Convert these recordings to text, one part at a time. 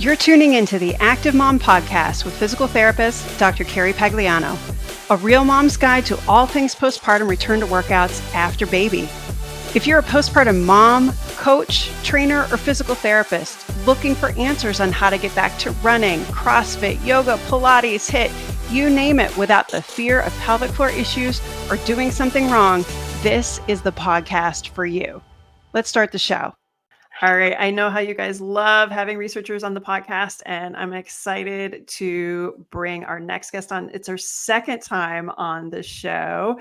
You're tuning into the Active Mom Podcast with physical therapist, Dr. Carrie Pagliano, a real mom's guide to all things postpartum return to workouts after baby. If you're a postpartum mom, coach, trainer, or physical therapist looking for answers on how to get back to running, CrossFit, yoga, Pilates, HIIT, you name it, without the fear of pelvic floor issues or doing something wrong, this is the podcast for you. Let's start the show. All right. I know how you guys love having researchers on the podcast, and I'm excited to bring our next guest on. It's our second time on the show.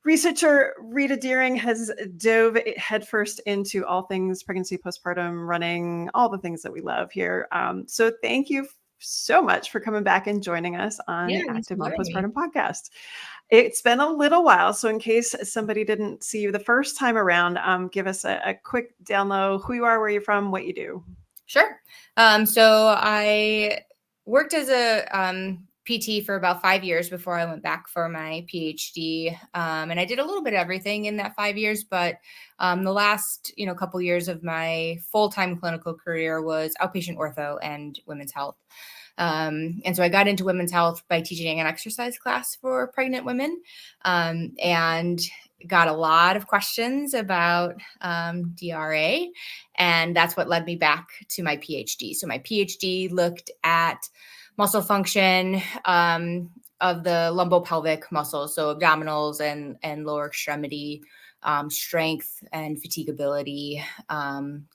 Researcher Rita Deering has dove headfirst into all things pregnancy, postpartum, running, all the things that we love here. So thank you so much for coming back and joining us on the Active Mom Postpartum Podcast. It's been a little while, so in case somebody didn't see you the first time around, give us a quick down low, who you are, where you're from, what you do. Sure. So I worked as a PT for about 5 years before I went back for my PhD. And I did a little bit of everything in that 5 years, but the last, couple years of my full-time clinical career was outpatient ortho and women's health. And so I got into women's health by teaching an exercise class for pregnant women, and got a lot of questions about DRA. And that's what led me back to my PhD. So my PhD looked at muscle function of the lumbopelvic muscles, so abdominals and lower extremity strength and fatigability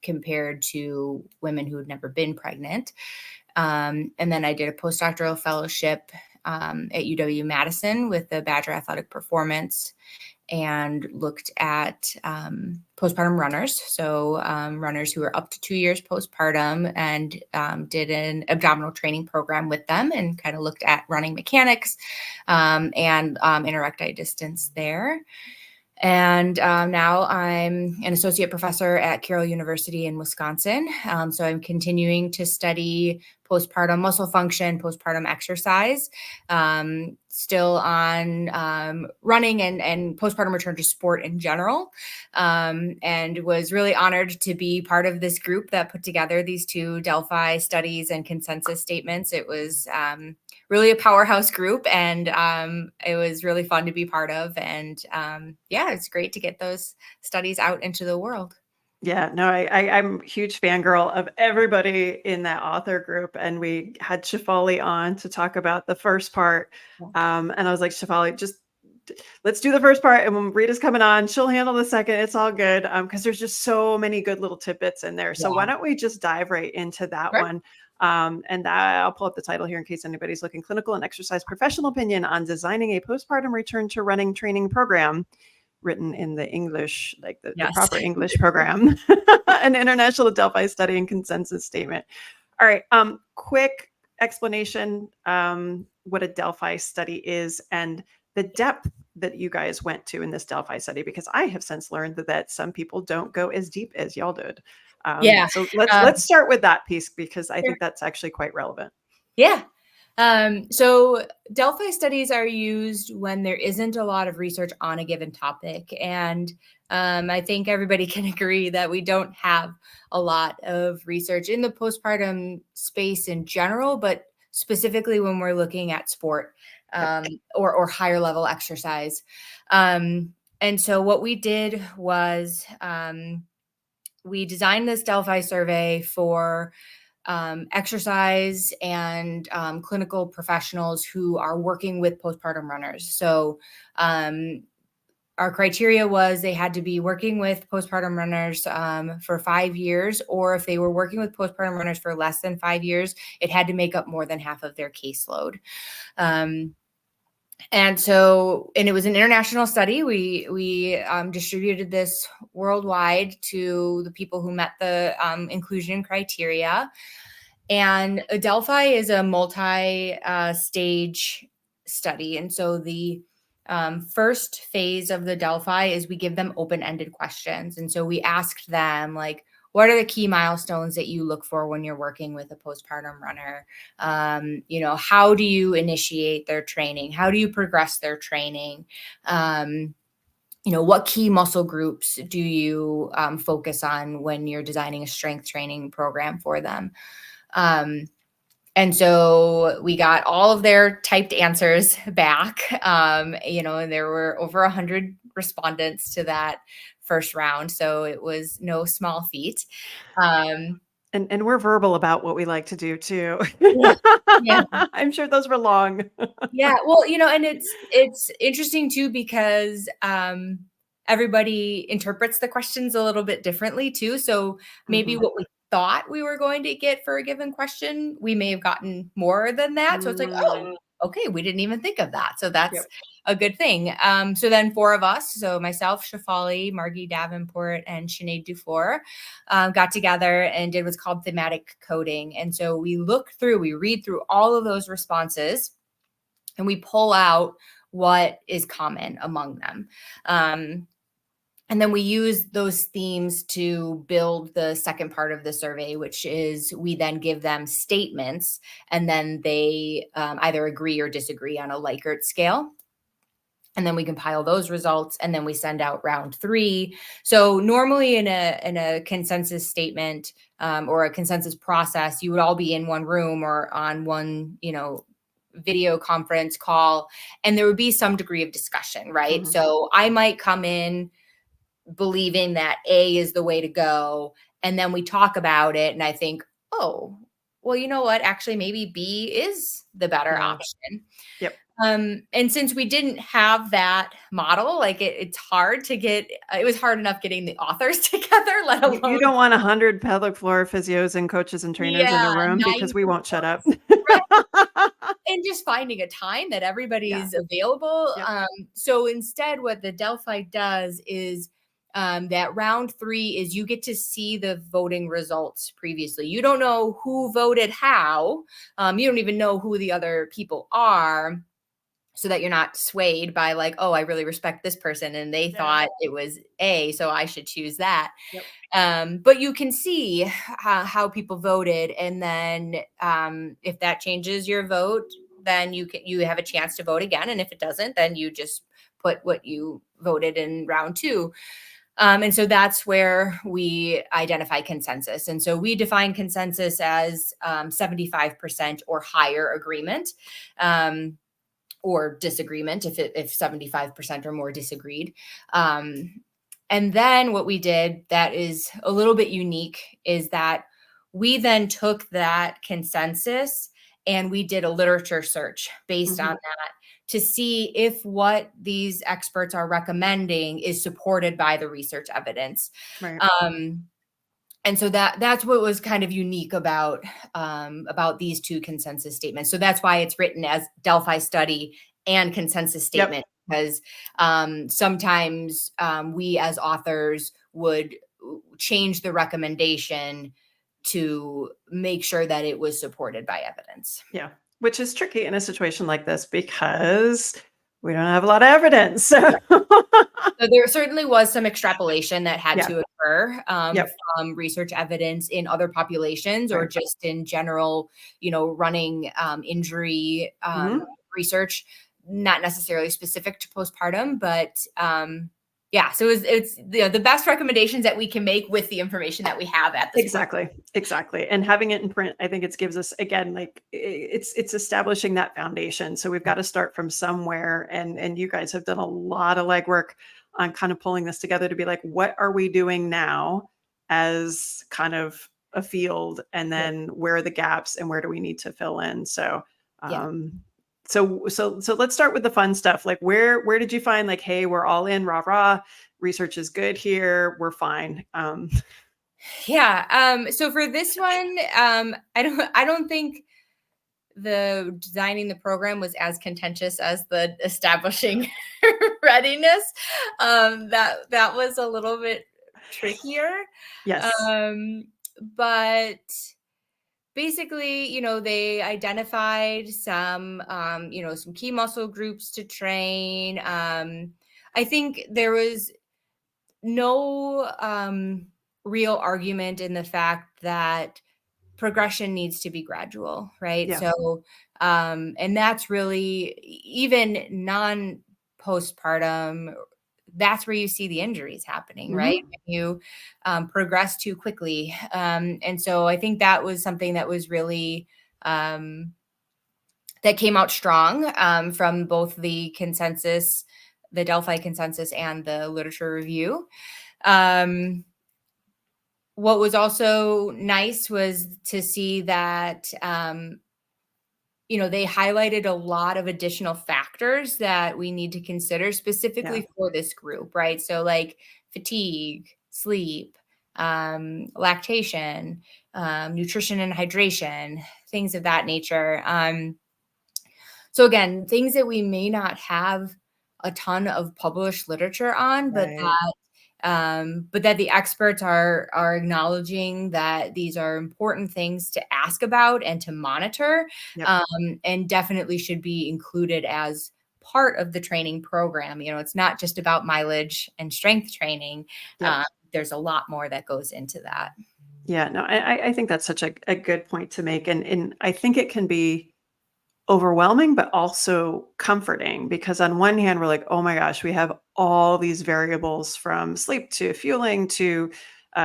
compared to women who had never been pregnant. And then I did a postdoctoral fellowship at UW-Madison with the Badger Athletic Performance and looked at postpartum runners. So runners who are up to 2 years postpartum, and did an abdominal training program with them and kind of looked at running mechanics and interecti distance there. And now I'm an associate professor at Carroll University in Wisconsin. So I'm continuing to study postpartum muscle function, postpartum exercise, still on running and postpartum return to sport in general, and was really honored to be part of this group that put together these two Delphi studies and consensus statements. It was really a powerhouse group, and it was really fun to be part of. And it's great to get those studies out into the world. Yeah, no, I'm a huge fangirl of everybody in that author group. And we had Shefali on to talk about the first part. And I was like, Shefali, just let's do the first part. And when Rita's coming on, she'll handle the second. It's all good. Because there's just so many good little tidbits in there. So why don't we just dive right into that one? And I'll pull up the title here in case anybody's looking. Clinical and Exercise Professional Opinion on Designing a Postpartum Return to Running Training Program, written in the English, like the proper English program, an international Delphi study and consensus statement. All right. Quick explanation, what a Delphi study is and the depth that you guys went to in this Delphi study, because I have since learned that some people don't go as deep as y'all did. So let's start with that piece, because I think that's actually quite relevant. Yeah. So Delphi studies are used when there isn't a lot of research on a given topic. And I think everybody can agree that we don't have a lot of research in the postpartum space in general, but specifically when we're looking at sport or higher level exercise. And so what we did was we designed this Delphi survey for exercise and clinical professionals who are working with postpartum runners. So our criteria was they had to be working with postpartum runners for 5 years, or if they were working with postpartum runners for less than 5 years, it had to make up more than half of their caseload. And it was an international study. We distributed this worldwide to the people who met the inclusion criteria. And a Delphi is a multi-stage study. And so the first phase of the Delphi is we give them open-ended questions. And so we asked them, like, what are the key milestones that you look for when you're working with a postpartum runner? How do you initiate their training? How do you progress their training? What key muscle groups do you focus on when you're designing a strength training program for them? And so we got all of their typed answers back, and there were over 100 respondents to that first round. So it was no small feat. And we're verbal about what we like to do too. Yeah. Yeah. I'm sure those were long. Yeah. Well, and it's interesting too, because everybody interprets the questions a little bit differently too. So maybe Mhm. what we thought we were going to get for a given question, we may have gotten more than that. So it's like, Mm. oh, okay, we didn't even think of that. So that's Yep. a good thing. So then 4 of us, so myself, Shafali, Margie Davenport, and Sinead Dufour, got together and did what's called thematic coding. And so we read through all of those responses, and we pull out what is common among them. And then we use those themes to build the second part of the survey, which is we then give them statements, and then they either agree or disagree on a Likert scale. And then we compile those results, and then we send out round 3. So normally in a consensus statement or a consensus process, you would all be in one room or on one, video conference call, and there would be some degree of discussion, right? Mhm. So I might come in believing that A is the way to go, and then we talk about it, and I think, oh, well, you know what? Actually, maybe B is the better Yeah. option. Yep. And since we didn't have that model, like it was hard enough getting the authors together, let You alone, don't want 100 pelvic floor physios and coaches and trainers in a yeah, room 9 because we won't shut up. reports. Right. And just finding a time that Yeah. everybody's available. Yep. So instead, what the Delphi does is that round 3 is you get to see the voting results previously. You don't know who voted how. You don't even know who the other people are, so that you're not swayed by like, oh, I really respect this person and they Yeah. thought it was A, so I should choose that. Yep. But you can see how people voted, and then if that changes your vote, then you have a chance to vote again, and if it doesn't, then you just put what you voted in round 2. And so that's where we identify consensus. And so we define consensus as 75% or higher agreement. Or disagreement if 75% or more disagreed. And then what we did that is a little bit unique is that we then took that consensus and we did a literature search based on Mhm. that to see if what these experts are recommending is supported by the research evidence. Right. And so that's what was kind of unique about these 2 consensus statements. So that's why it's written as Delphi study and consensus Yep. statement, because sometimes we as authors would change the recommendation to make sure that it was supported by evidence. Yeah. Which is tricky in a situation like this because we don't have a lot of evidence. So So there certainly was some extrapolation that had yeah. to occur Yep. from research evidence in other populations or Right. just in general, running injury Mhm. research, not necessarily specific to postpartum, but yeah. So it's the best recommendations that we can make with the information that we have at this point. Exactly, exactly, and having it in print, I think it gives us again, like, it's establishing that foundation, so we've gotta start from somewhere, and you guys have done a lot of legwork on kind of pulling this together to be like, "What are we doing now as kind of a field, and Yeah. then where are the gaps, and where do we need to fill in?" So, Yeah. so let's start with the fun stuff, like, where did you find, like, "Hey, we're all in, rah, rah, research is good here, we're fine." Yeah. So for this one, I don't think the designing the program was as contentious as the establishing readiness. That was a little bit trickier. Yes. Um, but basically, they identified some key muscle groups to train. I think there was no real argument in the fact that progression needs to be gradual, right? Yeah. So, and that's really even non postpartum. that's where you see the injuries happening, right? Mm-hmm. When you progress too quickly. And so I think that was something that was really, that came out strong from both the consensus, the Delphi consensus, and the literature review. What was also nice was to see that, they highlighted a lot of additional factors that we need to consider specifically for this group, right? So like fatigue, sleep, lactation, nutrition and hydration, things of that nature. So again, things that we may not have a ton of published literature on, but that the experts are acknowledging that these are important things to ask about and to monitor, and definitely should be included as part of the training program. It's not just about mileage and strength training. There's a lot more that goes into that. Yeah, no, I think that's such a good point to make. And I think it can be overwhelming, but also comforting, because on one hand, we're like, oh my gosh, we have all these variables from sleep to fueling to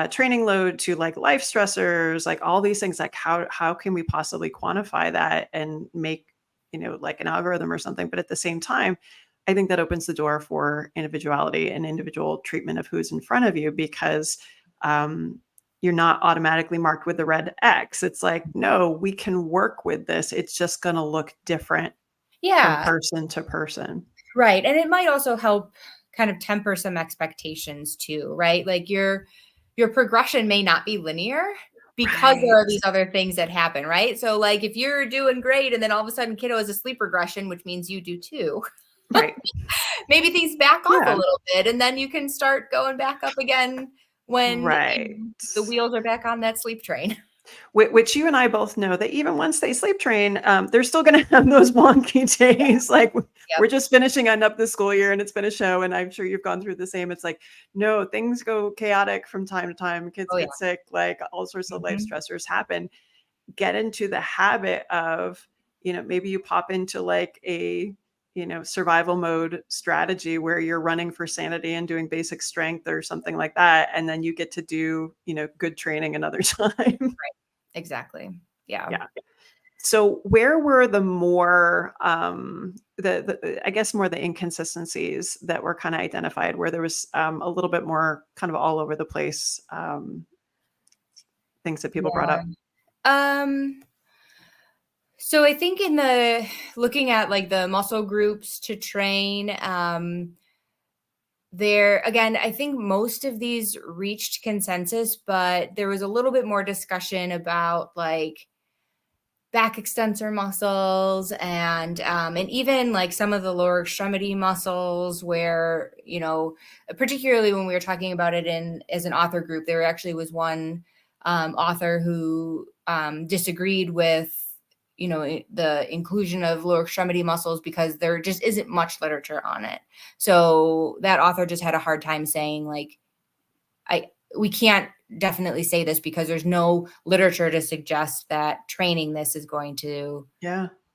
training load to like life stressors, like all these things. Like how can we possibly quantify that and make, like an algorithm or something? But at the same time, I think that opens the door for individuality and individual treatment of who's in front of you, because you're not automatically marked with the red X. It's like, no, we can work with this. It's just going to look different from person to person. Right. And it might also help kind of temper some expectations too, right? Like your progression may not be linear because there are these other things that happen, right? So like if you're doing great and then all of a sudden kiddo has a sleep regression, which means you do too. Right. Maybe things back off a little bit, and then you can start going back up again when the wheels are back on that sleep train. Which you and I both know that even once they sleep train, they're still going to have those wonky days. Like we're just finishing up the school year and it's been a show. And I'm sure you've gone through the same. It's like, no, things go chaotic from time to time. Kids get sick, like all sorts of life stressors happen. Get into the habit of, maybe you pop into like a, survival mode strategy where you're running for sanity and doing basic strength or something like that. And then you get to do, good training another time. Right. Exactly. Yeah. So where were the more, I guess more the inconsistencies that were kind of identified, where there was a little bit more kind of all over the place things that people brought up? So I think in the looking at like the muscle groups to train, there again, I think most of these reached consensus, but there was a little bit more discussion about like back extensor muscles and even like some of the lower extremity muscles where, particularly when we were talking about it as an author group, there actually was one author who disagreed with, the inclusion of lower extremity muscles because there just isn't much literature on it. So that author just had a hard time saying like, we can't definitely say this because there's no literature to suggest that training this is going to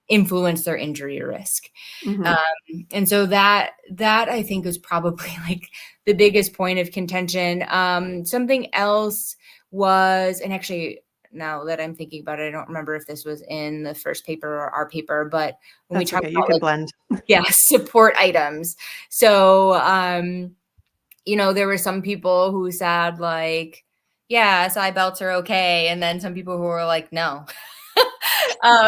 influence their injury risk. And so that I think is probably like the biggest point of contention. Something else was, and actually now that I'm thinking about it, I don't remember if this was in the first paper or our paper, but when we talk about you can blend. Support items. So, there were some people who said like, yeah, side belts are okay. And then some people who were like, no.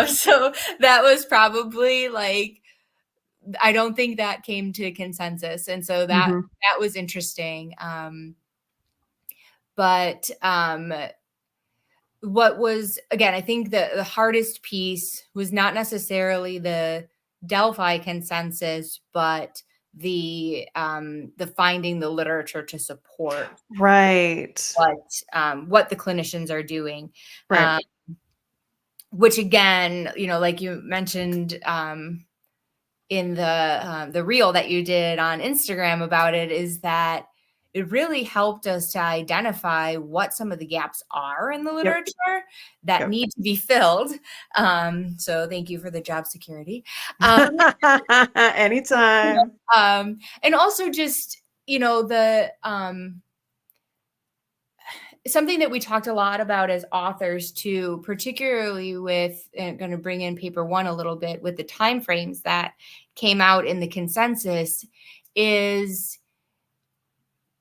So that was probably like, I don't think that came to consensus. And so that was interesting. But what was, again, I think the hardest piece was not necessarily the Delphi consensus, but the finding the literature to support what the clinicians are doing, which again, like you mentioned in the reel that you did on Instagram about it, is that it really helped us to identify what some of the gaps are in the literature that need to be filled. So thank you for the job security. Anytime. And also just, the something that we talked a lot about as authors too, particularly with, and going to bring in paper one a little bit with the timeframes that came out in the consensus, is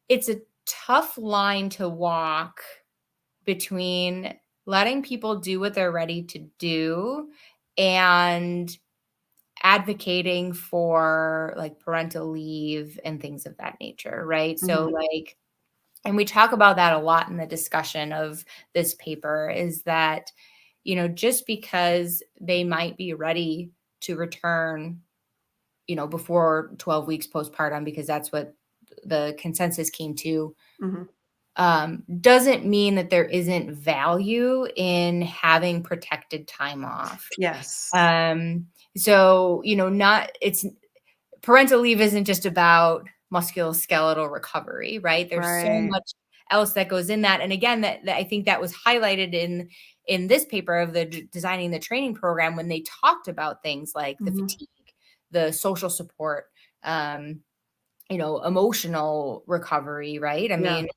it's a tough line to walk between letting people do what they're ready to do and advocating for like parental leave and things of that nature, right? So like, and we talk about that a lot in the discussion of this paper, is that, just because they might be ready to return, before 12 weeks postpartum, because that's what the consensus came to, doesn't mean that there isn't value in having protected time off. Yes. So, it's parental leave isn't just about musculoskeletal recovery, right? There's so much else that goes in that. And again, that I think that was highlighted in this paper of the designing the training program, when they talked about things like the fatigue, the social support, emotional recovery, right? I mean,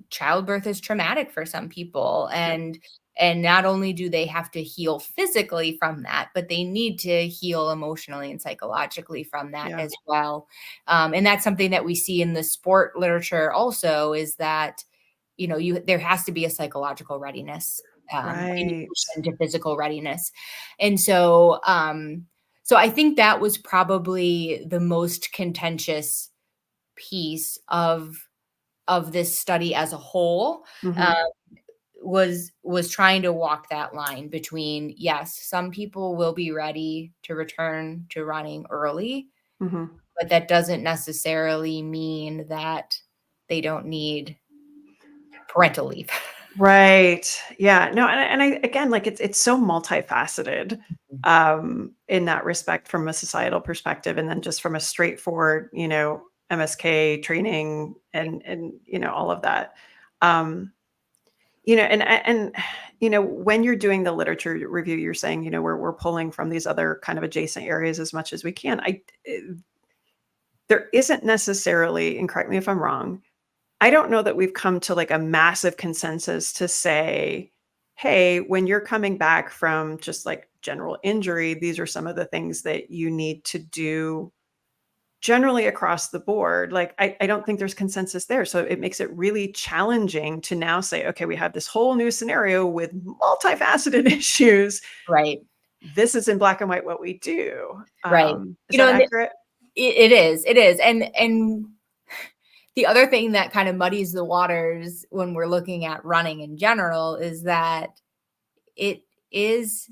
childbirth is traumatic for some people, and not only do they have to heal physically from that, but they need to heal emotionally and psychologically from that as well. And that's something that we see in the sport literature also, is that, there has to be a psychological readiness, in addition to physical readiness. And so, so I think that was probably the most contentious piece of this study as a whole, was trying to walk that line between, yes, some people will be ready to return to running early, but that doesn't necessarily mean that they don't need parental leave. Right. Yeah. No, and I, again, like it's so multifaceted in that respect, from a societal perspective, and then just from a straightforward, MSK training and all of that. And when you're doing the literature review, you're saying, we're pulling from these other kind of adjacent areas as much as we can. There isn't necessarily, and correct me if I'm wrong, I don't know that we've come to like a massive consensus to say, hey, when you're coming back from just like general injury, these are some of the things that you need to do generally across the board. Like, I don't think there's consensus there. So it makes it really challenging to now say, okay, we have this whole new scenario with multifaceted issues. Right. This is in black and white what we do. Right. Is that accurate? It is. And the other thing that kind of muddies the waters when we're looking at running in general is that it is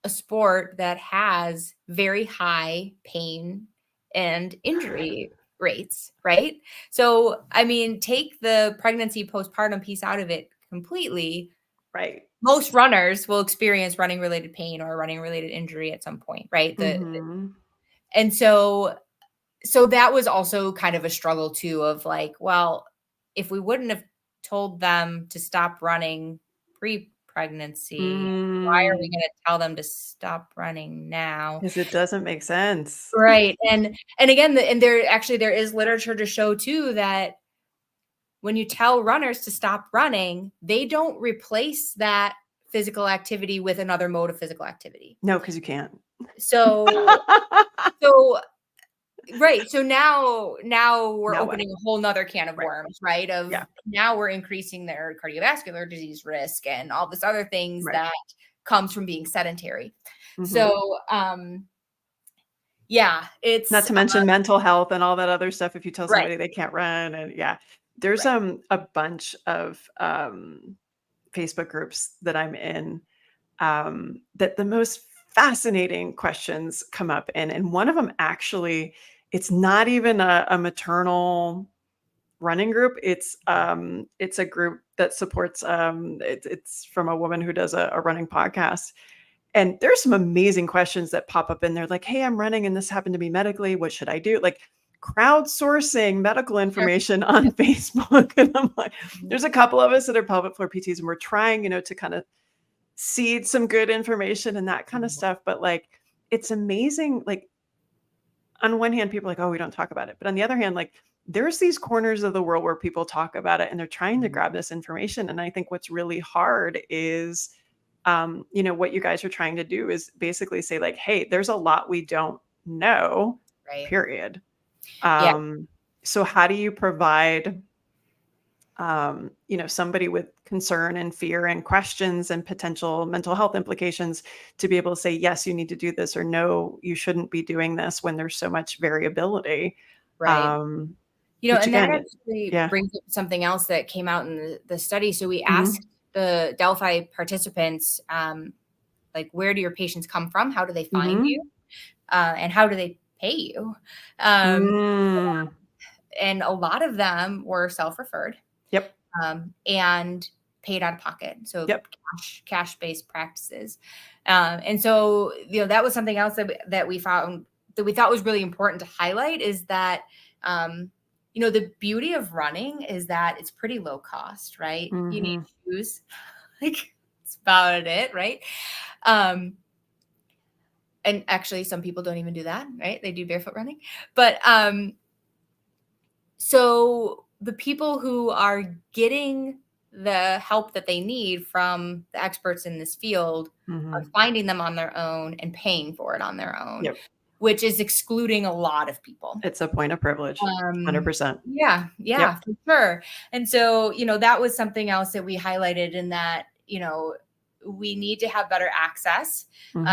a sport that has very high pain and injury rates, right? So, I mean, take the pregnancy postpartum piece out of it completely. Right. Most runners will experience running related pain or running related injury at some point, right? And so that was also kind of a struggle too, of like, well, if we wouldn't have told them to stop running pre-pregnancy, why are we going to tell them to stop running now? Because it doesn't make sense. Right. And again, there is literature to show too that when you tell runners to stop running, they don't replace that physical activity with another mode of physical activity. No, because you can't. So right. So now we're opening a whole nother can of worms, right? Now we're increasing their cardiovascular disease risk and all this other things that comes from being sedentary. So, it's not to mention mental health and all that other stuff. If you tell somebody they can't run, and there's a bunch of Facebook groups that I'm in that the most fascinating questions come up in. And one of them, actually, it's not even a maternal running group. It's a group that supports, it's from a woman who does a running podcast. And there's some amazing questions that pop up in there. Like, hey, I'm running and this happened to me medically. What should I do? Like, crowdsourcing medical information on Facebook. And I'm like, there's a couple of us that are pelvic floor PTs, and we're trying, to kind of seed some good information and that kind of stuff. But like, it's amazing. Like, on one hand, people are like, oh, we don't talk about it. But on the other hand, like, there's these corners of the world where people talk about it and they're trying to grab this information. And I think what's really hard is, what you guys are trying to do is basically say like, hey, there's a lot we don't know, Right. period. Yeah. So how do you provide, somebody with concern and fear and questions and potential mental health implications to be able to say, yes, you need to do this, or no, you shouldn't be doing this when there's so much variability. Right. Um, which And that again, actually yeah. brings up something else that came out in the study. So we Hmm. asked the Delphi participants, like, where do your patients come from? How do they find Hmm. you? And how do they pay you? Um, Mm. and a lot of them were self-referred, Yep. and paid out of pocket. So Yep. cash-based practices. And so, that was something else that we found that we thought was really important to highlight, is that, the beauty of running is that it's pretty low cost, right? You need Hmm. shoes, like, that's about it, right? Um, and actually, some people don't even do that, right? They do barefoot running. But so the people who are getting the help that they need from the experts in this field are Hmm. finding them on their own and paying for it on their own, Yep. which is excluding a lot of people. It's a point of privilege. 100%. Yeah, Yep. for sure. And so, that was something else that we highlighted, in that, we need to have better access. Hmm.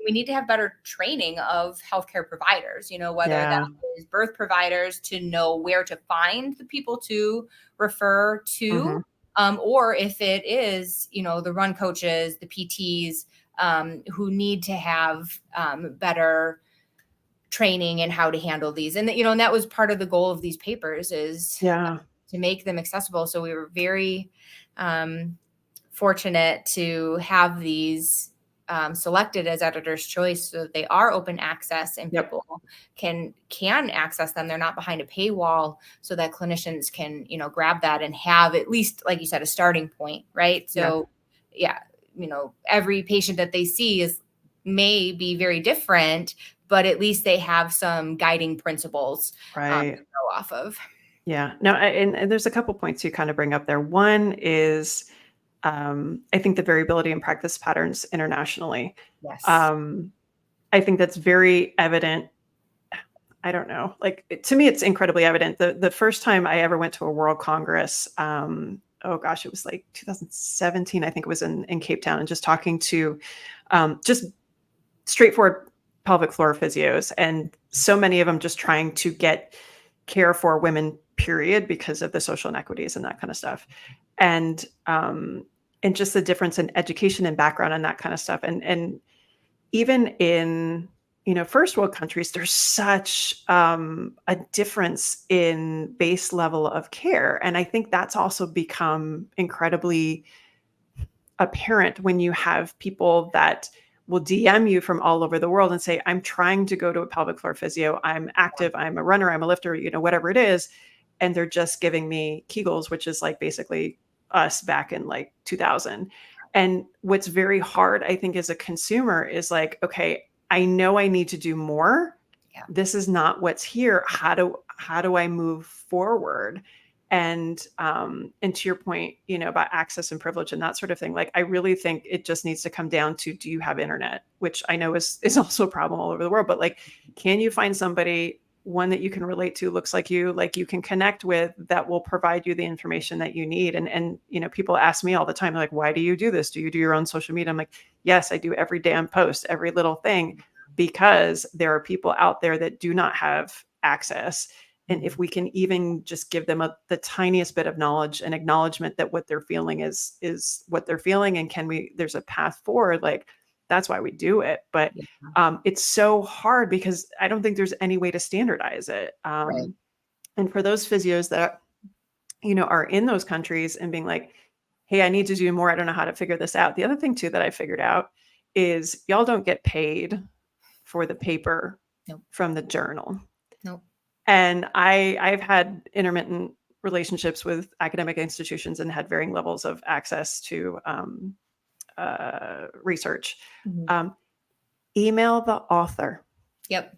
We need to have better training of healthcare providers, whether that Yeah. is birth providers, to know where to find the people to refer Hmm. to, or if it is, the run coaches, the PTs, who need to have better training and how to handle these. And and that was part of the goal of these papers, is Yeah. to make them accessible. So we were very fortunate to have these selected as editor's choice, so that they are open access and Yep. people can access them. They're not behind a paywall, so that clinicians can, grab that and have, at least, like you said, a starting point, right? Yeah. So yeah, every patient that they see may be very different, but at least they have some guiding principles Right. to go off of. Yeah. No, and there's a couple points you kind of bring up there. One is, I think the variability in practice patterns internationally. Yes. Um, I think that's very evident. I don't know. Like to me, it's incredibly evident. The first time I ever went to a World Congress, oh gosh, it was like 2017. I think it was in Cape Town, and just talking to just straightforward pelvic floor physios, and so many of them just trying to get care for women, period, because of the social inequities and that kind of stuff. And and just the difference in education and background and that kind of stuff. And even in first world countries, there's such a difference in base level of care. And I think that's also become incredibly apparent when you have people that will DM you from all over the world and say, I'm trying to go to a pelvic floor physio. I'm active. I'm a runner. I'm a lifter, whatever it is. And they're just giving me Kegels, which is like basically us back in like 2000. And what's very hard, I think, as a consumer is like, okay, I know I need to do more. Yeah. This is not what's here. How do I move forward? And to your point, about access and privilege and that sort of thing, like I really think it just needs to come down to, do you have internet, which I know is also a problem all over the world, but like, can you find somebody, one that you can relate to, looks like you can connect with, that will provide you the information that you need? And people ask me all the time, like, why do you do this? Do you do your own social media? I'm like, yes, I do every damn post, every little thing, because there are people out there that do not have access. And if we can even just give them the tiniest bit of knowledge and acknowledgement that what they're feeling is what they're feeling, and there's a path forward, like that's why we do it. But Yeah. it's so hard because I don't think there's any way to standardize it. Right. And for those physios that, are in those countries and being like, hey, I need to do more. I don't know how to figure this out. The other thing too that I figured out is y'all don't get paid for the paper Nope. from the journal. Nope. And I've had intermittent relationships with academic institutions and had varying levels of access to research. Mhm. Email the author. Yep.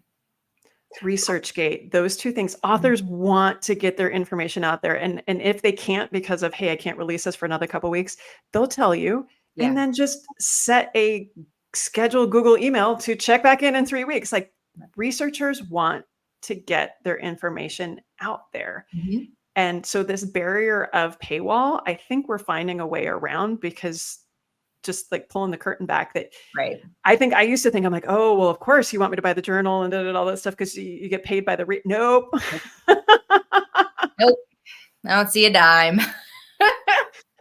ResearchGate, those two things. Authors want to get their information out there. And if they can't because of, hey, I can't release this for another couple weeks, they'll tell you. Yeah. And then just set a scheduled Google email to check back in 3 weeks. Like, researchers want to get their information out there. Mhm. And so this barrier of paywall, I think we're finding a way around, because just like pulling the curtain back, that Right. I think I used to think, I'm like, oh, well, of course you want me to buy the journal and all that stuff because you get paid by the nope. Nope. I don't see a dime.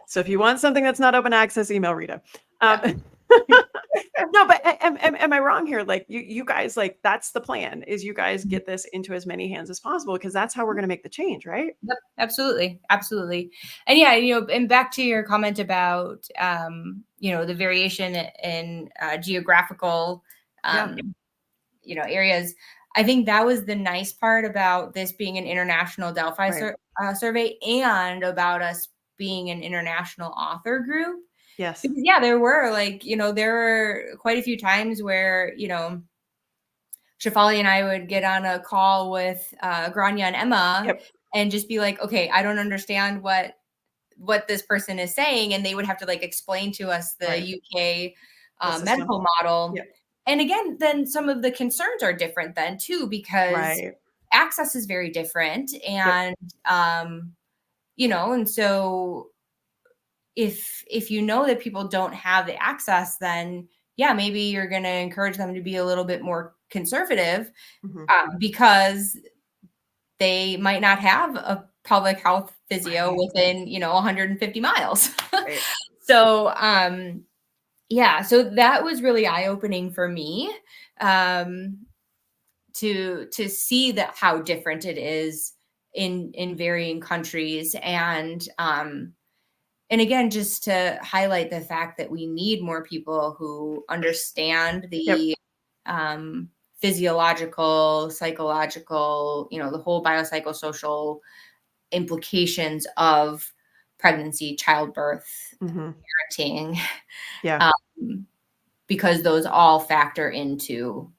So if you want something that's not open access, email Rita. No, but am I wrong here? Like, you guys, like, that's the plan, is you guys get this into as many hands as possible, because that's how we're going to make the change, right? Yep, absolutely. Absolutely. And yeah, and back to your comment about, the variation in geographical, Yeah. areas. I think that was the nice part about this being an international Delphi Right. survey, and about us being an international author group. Yes. Because, yeah, there were there were quite a few times where, Shefali and I would get on a call with Grania and Emma, Yep. and just be like, okay, I don't understand what this person is saying. And they would have to explain to us the Right. UK The system. medical model. Yep. And again, then some of the concerns are different then too, because Right. access is very different. And, and so if you know that people don't have the access, then yeah, maybe you're going to encourage them to be a little bit more conservative, because they might not have a public health physio within 150 miles. Right. So so that was really eye-opening for me, to see that how different it is in varying countries. And again, just to highlight the fact that we need more people who understand the physiological, psychological, the whole biopsychosocial implications of pregnancy, childbirth, parenting, Yeah. because those all factor into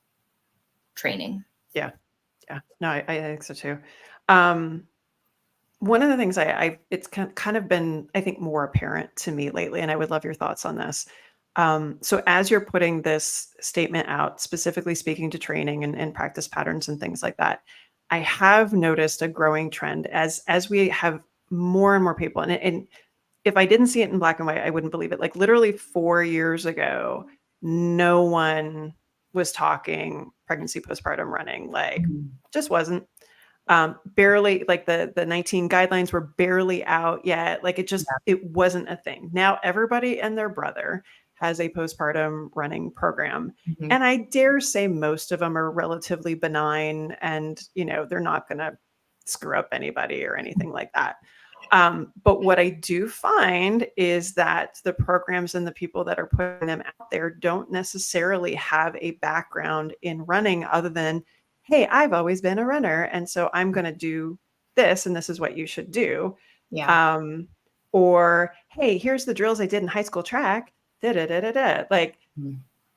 training. Yeah. Yeah. No, I think so too. One of the things it's kind of been, I think, more apparent to me lately, and I would love your thoughts on this. So as you're putting this statement out, specifically speaking to training and practice patterns and things like that, I have noticed a growing trend as we have more and more people. And if I didn't see it in black and white, I wouldn't believe it. Like, literally 4 years ago, no one was talking pregnancy, postpartum, running. Like, just wasn't. Barely, like the 19 guidelines were barely out yet. Like, it wasn't a thing. Now everybody and their brother has a postpartum running program. And I dare say most of them are relatively benign, and, they're not going to screw up anybody or anything like that. But what I do find is that the programs and the people that are putting them out there don't necessarily have a background in running, other than, hey, I've always been a runner, and so I'm going to do this, and this is what you should do. Yeah. Or, hey, here's the drills I did in high school track. Like,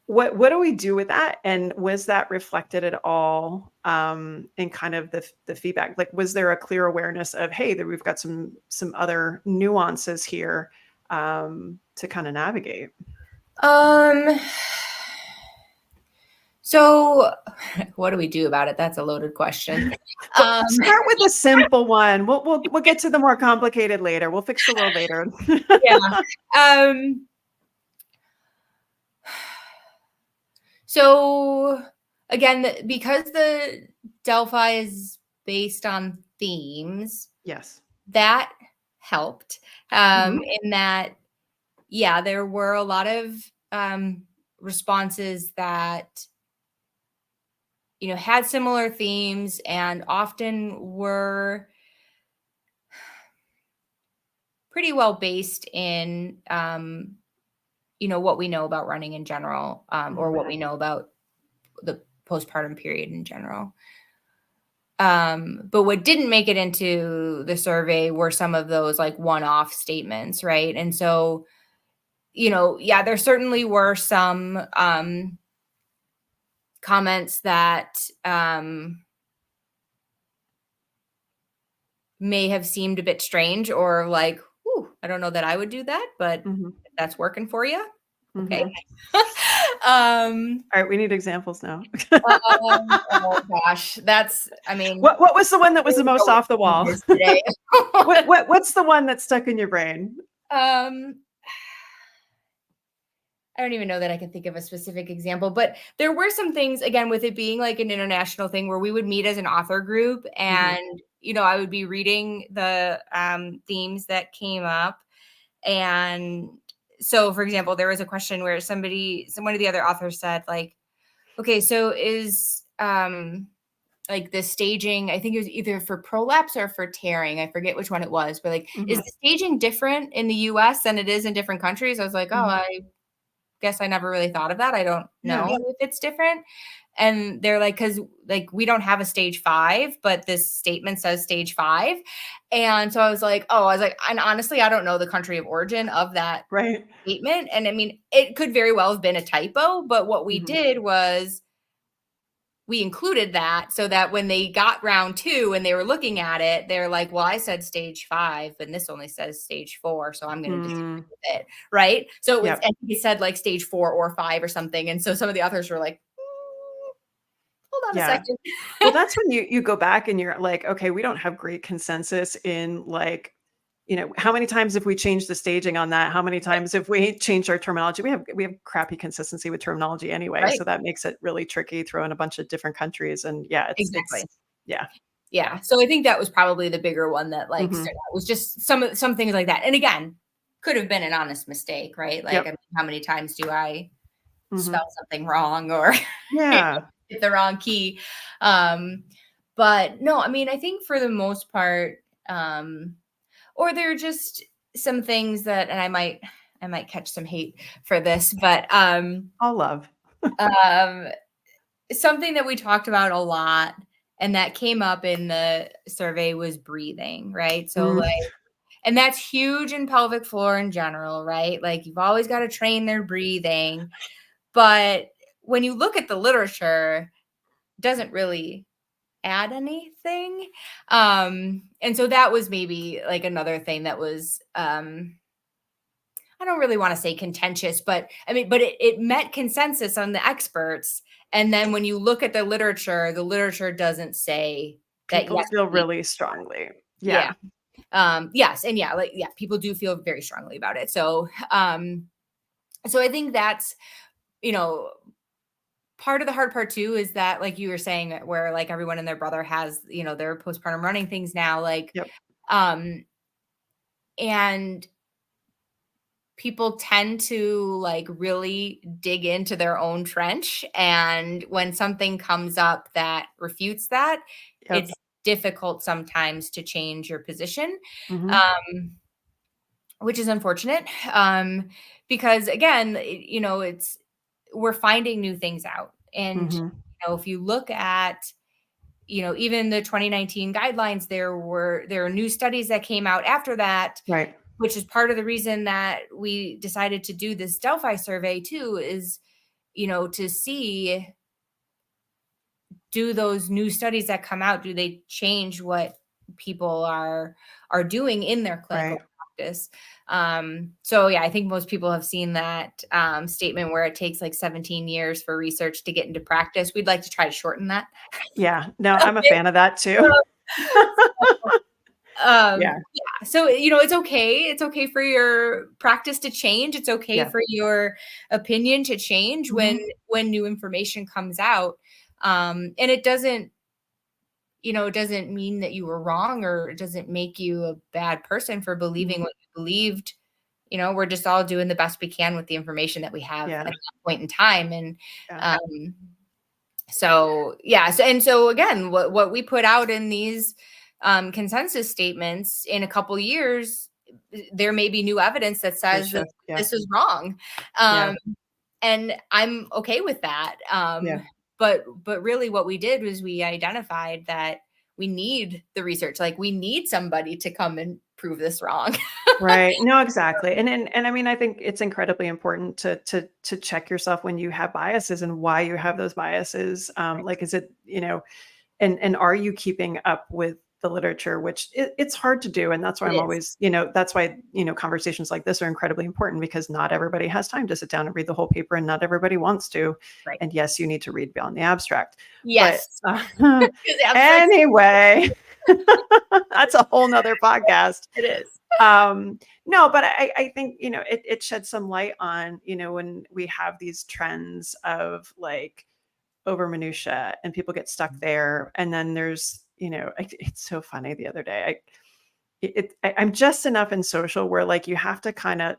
what do we do with that? And was that reflected at all in kind of the feedback? Like, was there a clear awareness of, hey, that we've got some other nuances here to kind of navigate? So what do we do about it? That's a loaded question. Start with a simple one. We'll get to the more complicated later. We'll fix the world later. Yeah. So again, because the Delphi is based on themes, Yes, that helped. In that, yeah, there were a lot of responses that had similar themes, and often were pretty well based in what we know about running in general, or what we know about the postpartum period in general. But what didn't make it into the survey were some of those one-off statements, right? And so, there certainly were some comments that may have seemed a bit strange or like, "Ooh, I don't know that I would do that, but Mhm. if that's working for you, okay." Mhm. Um, All right, we need examples now. oh gosh, I mean, What was the one that I was the don't know most what off the theme wall? is today. What's the one that stuck in your brain? Um, I don't even know that I can think of a specific example, but there were some things, again, with it being like an international thing where we would meet as an author group Mhm. and, I would be reading the themes that came up. And so, for example, there was a question where one of the other authors said, like, okay, so is like the staging, I think it was either for prolapse or for tearing. I forget which one it was, but like, is Mhm. the staging different in the US than it is in different countries? I was like, oh, Mhm. I guess I never really thought of that. I don't Yeah. know if it's different. And they're like, because like we don't have a stage 5, but this statement says stage 5. And so and honestly, I don't know the country of origin of that Right. statement. And I mean, it could very well have been a typo, but what we Mhm. did was we included that so that when they got round 2 and they were looking at it, they're like, well, I said stage 5, and this only says stage 4, so I'm going to disagree Mm. with it. Right. So it was, Yep. and he said like stage 4 or 5 or something. And so some of the authors were like, hold on a Yeah. second. Well, that's when you go back and you're like, okay, we don't have great consensus in like, how many times have we changed the staging on that? How many times have we changed our terminology? We have crappy consistency with terminology anyway, Right. so that makes it really tricky throwing a bunch of different countries. And yeah, it's Exactly. yeah. Yeah. So I think that was probably the bigger one that like stood Mhm. out, was just some things like that. And again, could have been an honest mistake, right? Like, I Yep. mean, how many times do I Mhm. spell something wrong or Yeah. hit the wrong key? Um, but no, I mean, I think for the most part, or there are just some things that, and I might catch some hate for this, but All love. um, something that we talked about a lot and that came up in the survey was breathing, right? So Mm. like, and that's huge in pelvic floor in general, right? Like you've always got to train their breathing. But when you look at the literature, it doesn't really add anything. And so that was maybe like another thing that was I don't really want to say contentious, but I mean, but it met consensus on the experts. And then when you look at the literature doesn't say that, People yes, feel we, really strongly. yeah. Yeah. Yes. And yeah, like, yeah, people do feel very strongly about it. So I think that's, you know, part of the hard part too is that, like you were saying, where like everyone and their brother has, their postpartum running things now, like, Yep. um, and people tend to like really dig into their own trench. And when something comes up that refutes that, Yep. it's difficult sometimes to change your position, Mhm. um, which is unfortunate. Because again, it's we're finding new things out. And Mhm. if you look at even the 2019 guidelines, there are new studies that came out after that, Right. which is part of the reason that we decided to do this Delphi survey too, is, to see, do those new studies that come out, do they change what people are doing in their clinical Right. practice? So yeah, I think most people have seen that statement where it takes like 17 years for research to get into practice. We'd like to try to shorten that Yeah. No, a I'm a bit. fan of that too. Yeah. Yeah. So, it's okay. It's okay for your practice to change. It's okay Yeah. for your opinion to change when Mhm. new information comes out. And it doesn't mean that you were wrong, or it doesn't make you a bad person for believing Mhm. what you believed. We're just all doing the best we can with the information that we have at Yeah. that point in time. And Yeah. um, so yeah, so again, what we put out in these consensus statements, in a couple years, there may be new evidence that May says that shift. Yeah. this is wrong, Yeah. and I'm okay with that. Yeah. But really, what we did was we identified that we need the research, like we need somebody to come and prove this wrong. Right. No, exactly. And I mean, I think it's incredibly important to check yourself when you have biases and why you have those biases. Like, is it, and are you keeping up with the literature, which it's hard to do. And that's why It I'm is. always, that's why, conversations like this are incredibly important, because not everybody has time to sit down and read the whole paper, and not everybody wants to. Right. And yes, you need to read beyond the abstract. But Yes. 'Cause abstracts, anyway, that's a whole nother podcast. it is. No, but I think, it sheds some light on, when we have these trends of like over minutia and people get stuck there. And then there's, it's so funny. The other day, I'm just enough in social where like you have to kind of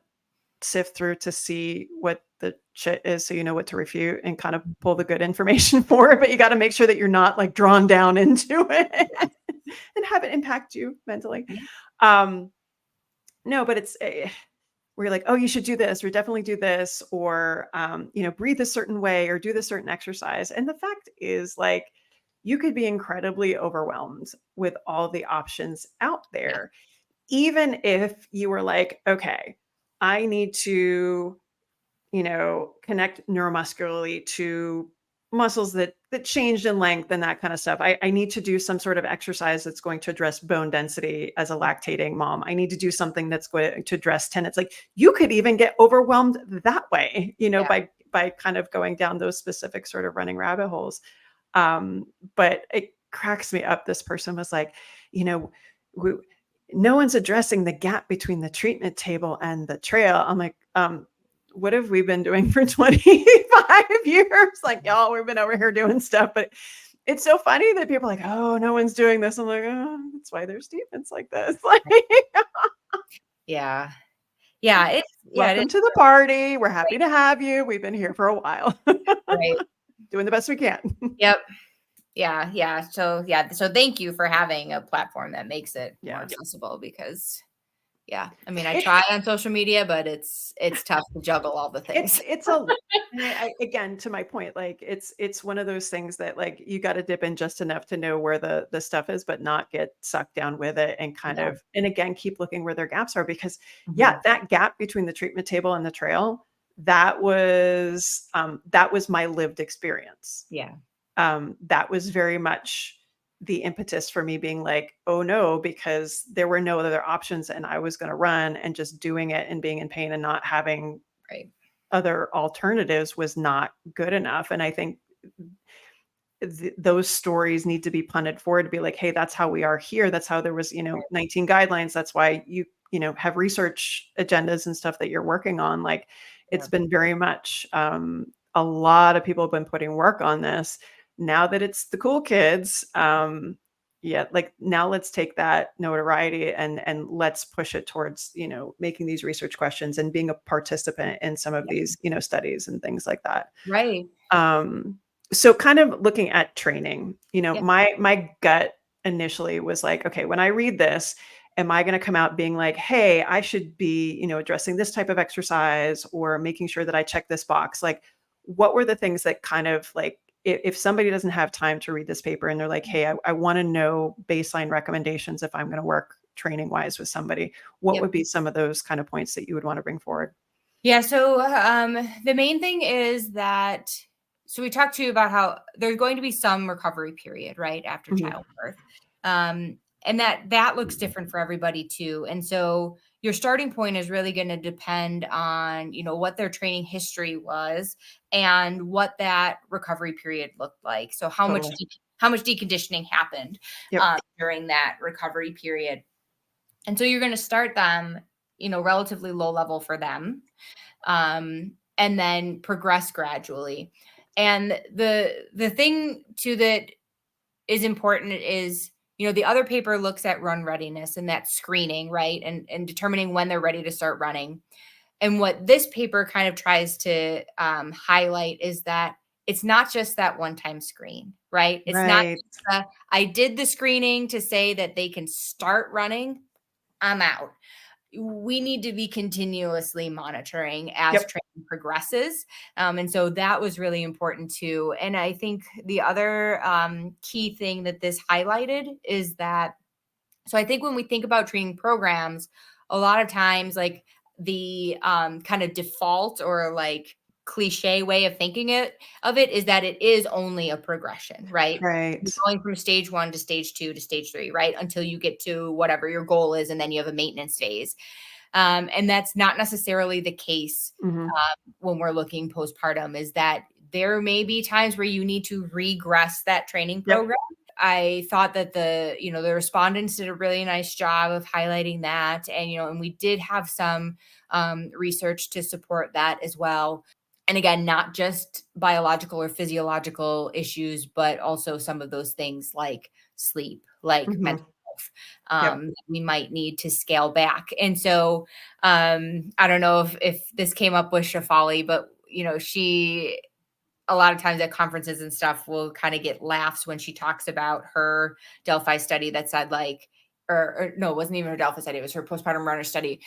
sift through to see what the shit is, so you know what to refute and kind of pull the good information for it. But you got to make sure that you're not like drawn down into it and have it impact you mentally. Yeah. No, but it's where you're like, oh, you should do this, or definitely do this, or breathe a certain way, or do this certain exercise. And the fact is, like, you could be incredibly overwhelmed with all the options out Yeah. there, even if you were like, okay, I need to, connect neuromuscularly to muscles that changed in length and that kind of stuff. I need to do some sort of exercise that's going to address bone density as a lactating mom. I need to do something that's going to address tendons. Like, you could even get overwhelmed that way, Yeah. by kind of going down those specific sort of running rabbit holes. But it cracks me up. This person was like, we, no one's addressing the gap between the treatment table and the trail. I'm like, what have we been doing for 25 years? Like, y'all, we've been over here doing stuff. But it's so funny that people are like, oh, no one's doing this. I'm like, oh, that's why there's statements like this. Like, Yeah. Yeah. It welcome is. to the party. We're happy to have you. We've been here for a while. Right. Doing the best we can. Yep. Yeah. Yeah. So, So thank you for having a platform that makes it more Yeah. accessible, because I mean, I try on social media, but it's tough to juggle all the things. It's a and again, to my point, like it's one of those things that like you got to dip in just enough to know where the stuff is, but not get sucked down with it, and kind Yeah. of, and again, keep looking where their gaps are, because Mhm. that gap between the treatment table and the trail, that was my lived experience. Yeah. That was very much the impetus for me being like, oh no, because there were no other options, and I was going to run, and just doing it and being in pain and not having Right. other alternatives was not good enough. And I think those stories need to be punted forward to be like, hey, that's how we are here. That's how there was, 19 guidelines. That's why you have research agendas and stuff that you're working on. Like, it's Yeah. been very much, a lot of people have been putting work on this. Now that it's the cool kids, like, now let's take that notoriety and let's push it towards, making these research questions and being a participant in some of Yeah. these, studies and things like that. Right. So kind of looking at training, Yeah. my gut initially was like, okay, when I read this, am I going to come out being like, hey, I should be, addressing this type of exercise, or making sure that I check this box? Like, what were the things that kind of like, if somebody doesn't have time to read this paper and they're like, hey, I want to know baseline recommendations if I'm going to work training wise with somebody, what Yep. would be some of those kind of points that you would want to bring forward? Yeah. So the main thing is that, so we talked to you about how there's going to be some recovery period, right, after Mhm. childbirth. And that looks different for everybody too. And so your starting point is really going to depend on, what their training history was and what that recovery period looked like. So how Totally. much deconditioning happened Yep. during that recovery period. And so you're going to start them, relatively low level for them, and then progress gradually. And the thing too that is important is, the other paper looks at run readiness and that screening, right? And determining when they're ready to start running. And what this paper kind of tries to highlight is that it's not just that one-time screen, right? It's not Right. just I did the screening to say that they can start running, I'm out. We need to be continuously monitoring as Yep. training progresses. And so that was really important too. And I think the other key thing that this highlighted is that, so I think when we think about training programs, a lot of times like the kind of default or like cliche way of thinking of it is that it is only a progression, right? Right. You're going from stage 1 to stage 2 to stage 3, right? Until you get to whatever your goal is, and then you have a maintenance phase. And that's not necessarily the case Mhm. when we're looking postpartum, is that there may be times where you need to regress that training Yep. program. I thought that the respondents did a really nice job of highlighting that. And we did have some research to support that as well. And again, not just biological or physiological issues, but also some of those things like sleep, like Mhm. mental health, Yep. we might need to scale back. And so I don't know if this came up with Shafali, but she a lot of times at conferences and stuff will kind of get laughs when she talks about her Delphi study that said like, or no, it wasn't even her Delphi study. It was her postpartum runner study,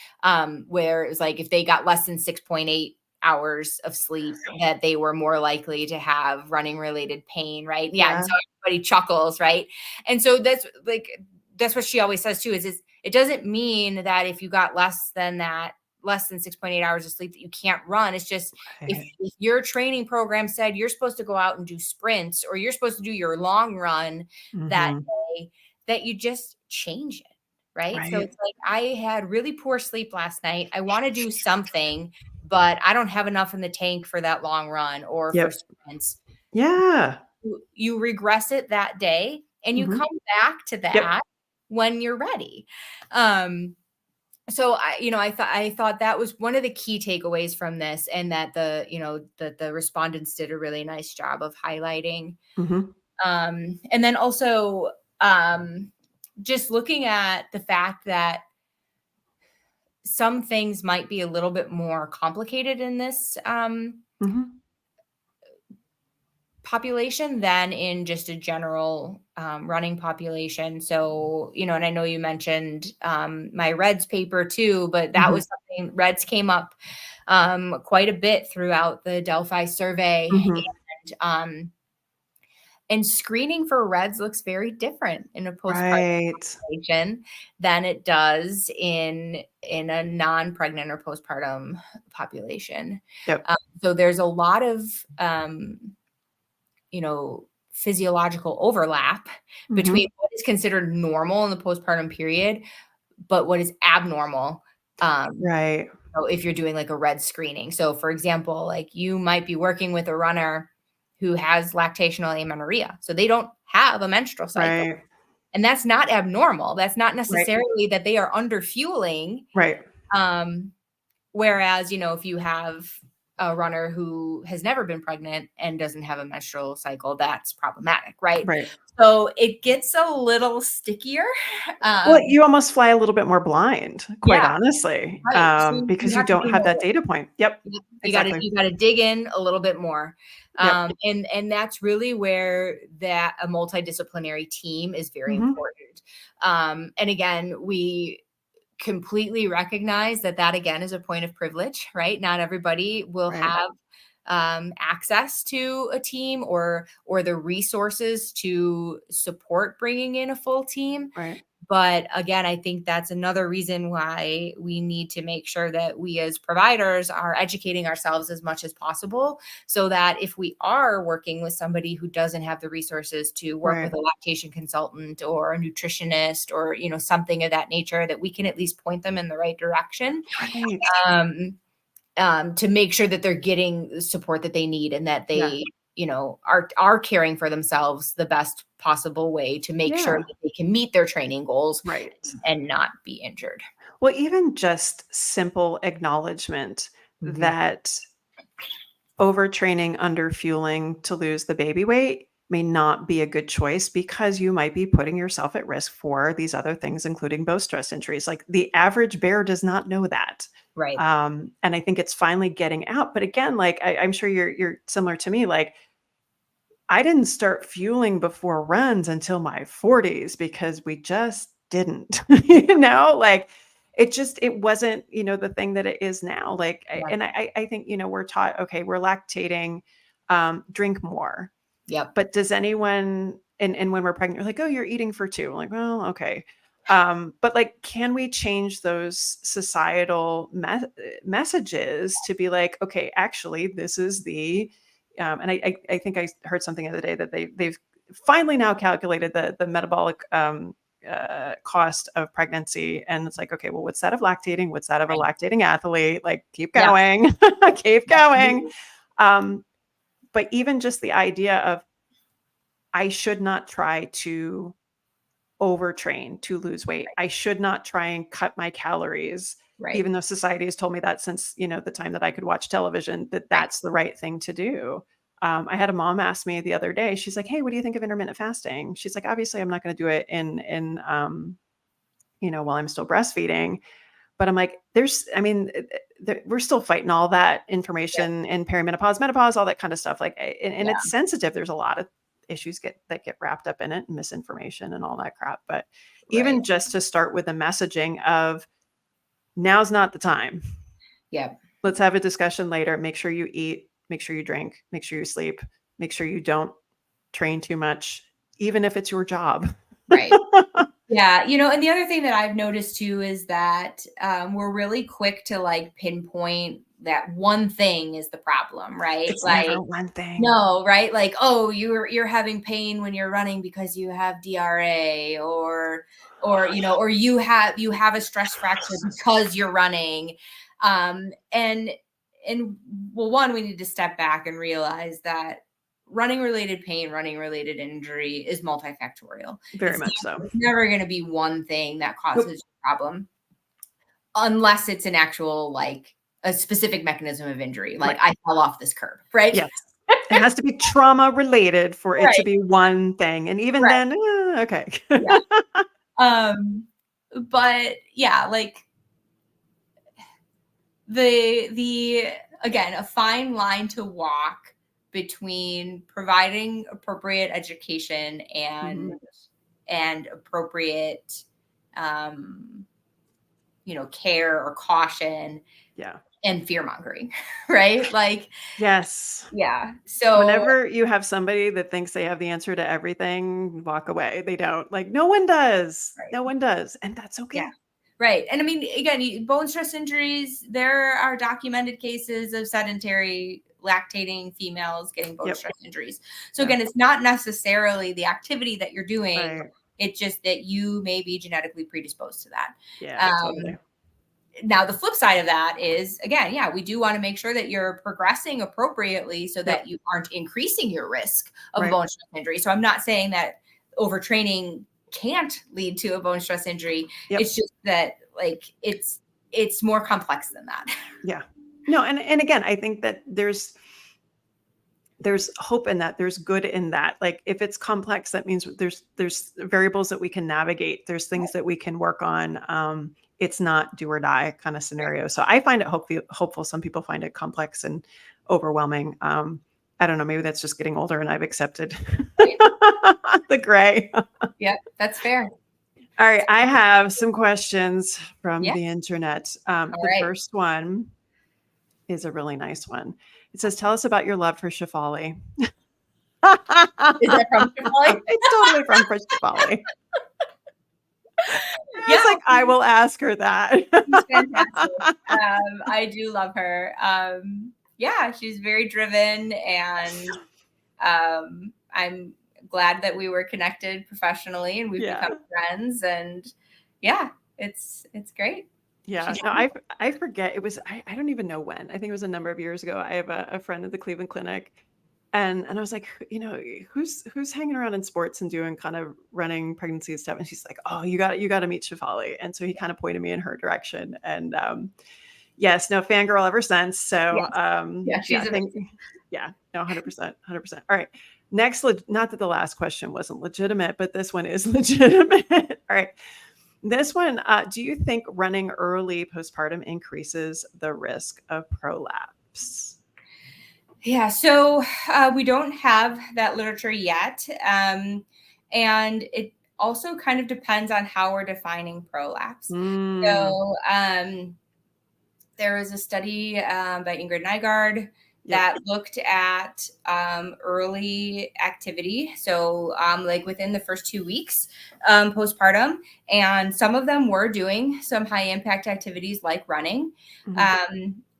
where it was like, if they got less than 6.8 hours of sleep, that they were more likely to have running related pain. Right. Yeah. And Yeah. so everybody chuckles. Right. And so that's what she always says too, is it doesn't mean that if you got less than 6.8 hours of sleep that you can't run. It's just if Right. your training program said you're supposed to go out and do sprints, or you're supposed to do your long run that Mhm. day, that you just change it. Right. So Right. it's like, I had really poor sleep last night. I want to do something, but I don't have enough in the tank for that long run or for Yep. sprints. Yeah. You regress it that day, and you Mhm. come back to Yep. that when you're ready. So I thought that was one of the key takeaways from this, and that the respondents did a really nice job of highlighting. Mhm. And then also just looking at the fact that some things might be a little bit more complicated in this Mhm. population than in just a general running population. So, and I know you mentioned my REDS paper too, but that Mhm. was something REDS came up quite a bit throughout the Delphi survey. Mhm. And, um, and screening for REDS looks very different in a postpartum Right. population than it does in a non-pregnant or postpartum population. Yep. So there's a lot of physiological overlap between Mhm. what is considered normal in the postpartum period, but what is abnormal. Right. So if you're doing like a red screening. So for example, like you might be working with a runner who has lactational amenorrhea. So they don't have a menstrual cycle. Right. And that's not abnormal. That's not Right. necessarily that they are under fueling. Right. Um, Whereas, if you have a runner who has never been pregnant and doesn't have a menstrual cycle, that's problematic, right? Right. So it gets a little stickier. Well, Um, you almost fly a little bit more blind, quite yeah, honestly, right. So you because you have to don't do have more that work. data point. Yep. Exactly. You gotta dig in a little bit more. Yep. And that's really where that a multidisciplinary team is very Mhm. important. And again, we completely recognize that again is a point of privilege, right? Not everybody will Right. have access to a team or the resources to support bringing in a full team. Right. But again, I think that's another reason why we need to make sure that we as providers are educating ourselves as much as possible, so that if we are working with somebody who doesn't have the resources to work Right. with a lactation consultant or a nutritionist or, something of that nature, that we can at least point them in the right direction. Right. Um, to make sure that they're getting the support that they need, and that Yeah. they, are caring for themselves the best possible way to make sure Yeah. that they can meet their training goals Right. and not be injured. Well, even just simple acknowledgement Mhm. that overtraining, underfueling to lose the baby weight may not be a good choice because you might be putting yourself at risk for these other things, including bow stress injuries. Like the average bear does not know that. Right. And I think it's finally getting out. But again, like I'm sure you're similar to me. Like I didn't start fueling before runs until my 40s because we just didn't, like it wasn't, the thing that it is now. Like, Yeah. and I think, we're taught, okay, we're lactating, drink more. Yep. But does anyone, and when we're pregnant, you're like, oh, you're eating for two. I'm like, well, okay. But like, can we change those societal messages to be like, okay, actually, this is the, and I think I heard something the other day that they've finally now calculated the metabolic cost of pregnancy, and it's like, okay, well, what's that of lactating? What's that of a Right. lactating athlete? Like, keep Yeah. going, keep going. Absolutely. But even just the idea of I should not try to overtrain to lose weight. I should not try and cut my calories, Right. even though society has told me that since, the time that I could watch television, that Right. that's the right thing to do. I had a mom ask me the other day, she's like, "Hey, what do you think of intermittent fasting?" She's like, "Obviously, I'm not going to do it while I'm still breastfeeding." But I'm like, we're still fighting all that Yeah. information in perimenopause, menopause, all that kind of stuff. Like, and Yeah. it's sensitive. There's a lot of issues that get wrapped up in it, and misinformation and all that crap. But Right. even just to start with the messaging of now's not the time. Yeah. Let's have a discussion later. Make sure you eat, make sure you drink, make sure you sleep, make sure you don't train too much, even if it's your job. Right. Yeah. And the other thing that I've noticed too is that we're really quick to like pinpoint that one thing is the problem, right? It's Like, never one thing. no, right? Like, oh, you're having pain when you're running because you have DRA, or you have a stress fracture because you're running. And well, one, we need to step back and realize that running related pain, running related injury is multifactorial. Very much so. It's never going to be one thing that causes Nope. a problem unless it's an actual, like a specific mechanism of injury. Like Right. I fell off this curb, right? Yes. It has to be trauma related for it to Right. be one thing. And even Right. then, okay. Yeah. But yeah, like the again, a fine line to walk between providing appropriate education Mhm. and appropriate um care or caution Yeah. and fear mongering, right? Like, Yes. yeah. So, Whenever you have somebody that thinks they have the answer to everything, walk away. They don't. Like, no one does. right. No one does. And that's Yeah. okay. Right. And I mean, again, bone stress injuries, there are documented cases of sedentary lactating females getting bone Yep. stress injuries. So Yeah. again, it's not necessarily the activity that you're doing. Right. It's just that you may be genetically predisposed to that. Yeah, totally. Now, the flip side of that is, again, yeah, we do want to make sure that you're progressing appropriately so that Yep. you aren't increasing your risk of a Right. bone stress injury. So I'm not saying that overtraining can't lead to a bone stress injury. Yep. It's just that like it's more complex than that. Yeah. No, and again, I think that there's hope in that. There's good in that. Like, if it's complex, that means there's variables that we can navigate. There's things that we can work on. It's not do or die kind of scenario. So I find it hopeful. Some people find it complex and overwhelming. I don't know. Maybe that's just getting older and I've accepted Right. the gray. Yep, that's fair. All right. I have some questions from Yeah. the internet. All The right. first one is a really nice one. It says, "Tell us about your love for Shefali." Is that from Chipotle? It's totally from Shefali. Yeah. It's like, I will ask her that. She's fantastic. I do love her. Yeah, she's very driven, and I'm glad that we were connected professionally and we've Yeah. become friends. And yeah, it's great. Yeah. She's No, I forget. It was, I don't even know when. I think it was a number of years ago. I have a friend at the Cleveland Clinic, and I was like, who's hanging around in sports and doing kind of running pregnancy and stuff. And she's like, "Oh, you got to meet Shefali." And so he kind of pointed me in her direction. And yes, no, fangirl ever since. So yeah, she's amazing. yeah, no, 100%, 100%. All right. Next, not that the last question wasn't legitimate, but this one is legitimate. All right. This one, do you think running early postpartum increases the risk of prolapse? Yeah, so we don't have that literature yet. And it also kind of depends on how we're defining prolapse. Mm, So there was a study by Ingrid Nygaard that looked at early activity. So, like within the first 2 weeks postpartum. And some of them were doing some high impact activities like running.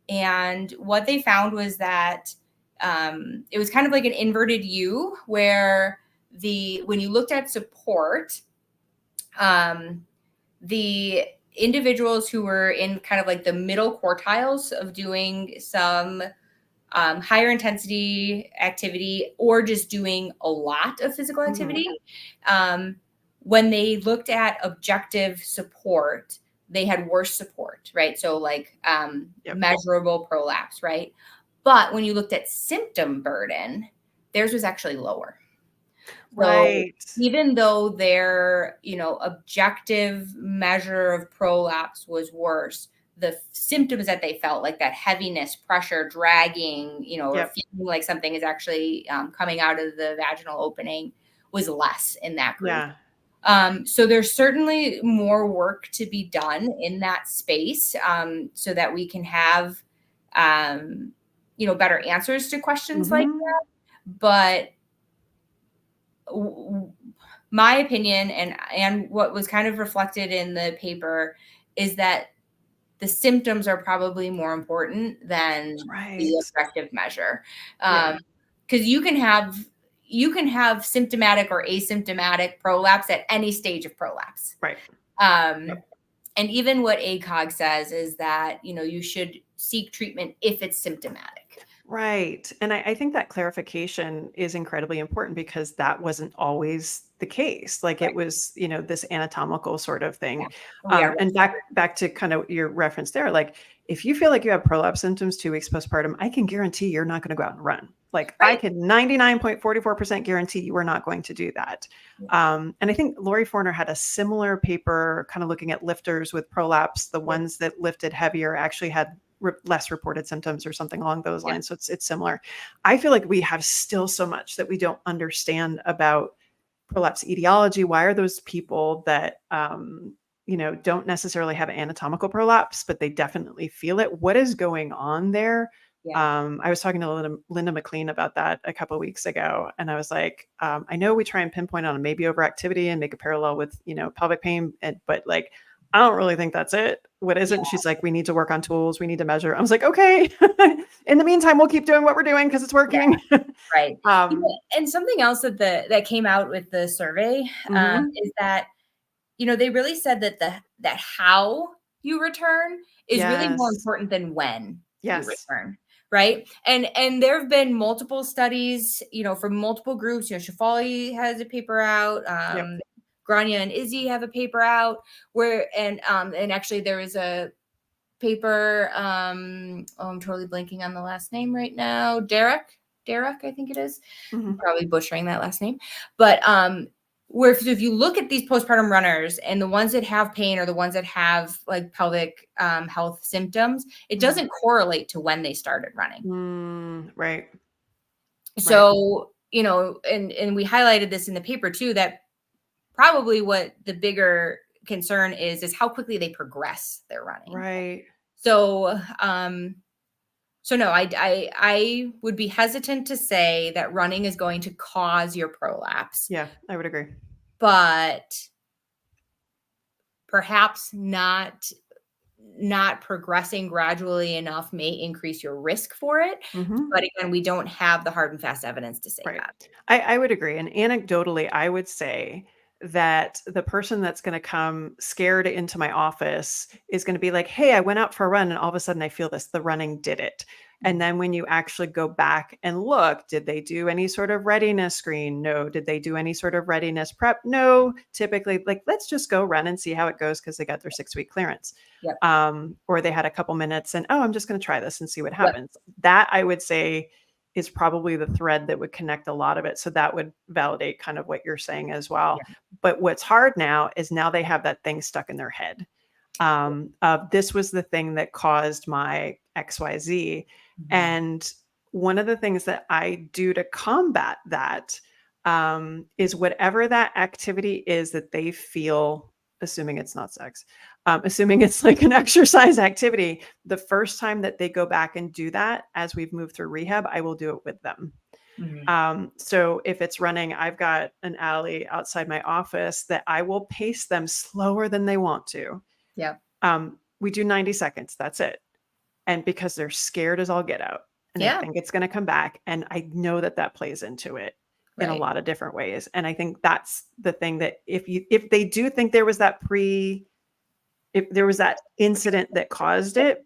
And what they found was that it was kind of like an inverted U, where when you looked at support, the individuals who were in kind of like the middle quartiles of doing some higher intensity activity or just doing a lot of physical activity, when they looked at objective support, they had worse support, right? So like measurable prolapse, right? But when you looked at symptom burden, theirs was actually lower. Right. So even though their, objective measure of prolapse was worse, the symptoms that they felt, like that heaviness, pressure, dragging, or feeling like something is actually coming out of the vaginal opening, was less in that group. So there's certainly more work to be done in that space, so that we can have, better answers to questions like that. But my opinion and what was kind of reflected in the paper is that the symptoms are probably more important than the objective measure. Because you can have symptomatic or asymptomatic prolapse at any stage of prolapse. Right. And even what ACOG says is that, you should seek treatment if it's symptomatic. Right. And I think that clarification is incredibly important, because that wasn't always the case. Like it was, this anatomical sort of thing. And back to kind of your reference there, like if you feel like you have prolapse symptoms 2 weeks postpartum, I can guarantee you're not going to go out and run. Like I can 99.44% guarantee you are not going to do that. And I think Lori Forner had a similar paper kind of looking at lifters with prolapse. The ones that lifted heavier actually had less reported symptoms or something along those lines. So it's similar. I feel like we have still so much that we don't understand about prolapse etiology. Why are those people that, don't necessarily have anatomical prolapse, but they definitely feel it? What is going on there? I was talking to Linda McLean about that a couple of weeks ago. And I was like, I know we try and pinpoint on maybe overactivity and make a parallel with, pelvic pain, but like, I don't really think that's it. What is it? And she's like, we need to work on tools. We need to measure. I was like, okay. In the meantime, we'll keep doing what we're doing because it's working. Right. And something else that came out with the survey is that, they really said that that how you return is really more important than when you return. Right. And there have been multiple studies, from multiple groups. Shafali has a paper out. Grania and Izzy have a paper out where, and actually there is a paper, I'm totally blanking on the last name right now. Derek, I think it is. I'm probably butchering that last name, but, where if you look at these postpartum runners and the ones that have pain or the ones that have like pelvic health symptoms, it doesn't correlate to when they started running. Right. So, and we highlighted this in the paper too, that probably what the bigger concern is how quickly they progress their running. Right. So, no, I would be hesitant to say that running is going to cause your prolapse. Yeah, I would agree. But perhaps not progressing gradually enough may increase your risk for it. But again, we don't have the hard and fast evidence to say that. I would agree. And anecdotally, I would say that the person that's going to come scared into my office is going to be like, hey, I went out for a run and all of a sudden I feel this, the running did it. And then when you actually go back and look, did they do any sort of readiness screen? No. Did they do any sort of readiness prep? No. Typically, like, let's just go run and see how it goes because they got their 6-week clearance. Or they had a couple minutes and, I'm just going to try this and see what happens. That I would say is probably the thread that would connect a lot of it. So that would validate kind of what you're saying as well. But what's hard now is now they have that thing stuck in their head. This was the thing that caused my XYZ. And one of the things that I do to combat that is whatever that activity is that they feel, assuming it's not sex, assuming it's like an exercise activity, the first time that they go back and do that, as we've moved through rehab, I will do it with them. So if it's running, I've got an alley outside my office that I will pace them slower than they want to. Yeah. We do 90 seconds. That's it. And because they're scared as all get out and they think it's going to come back. And I know that that plays into it in a lot of different ways. And I think that's the thing that if they do think there was that if there was that incident that caused it,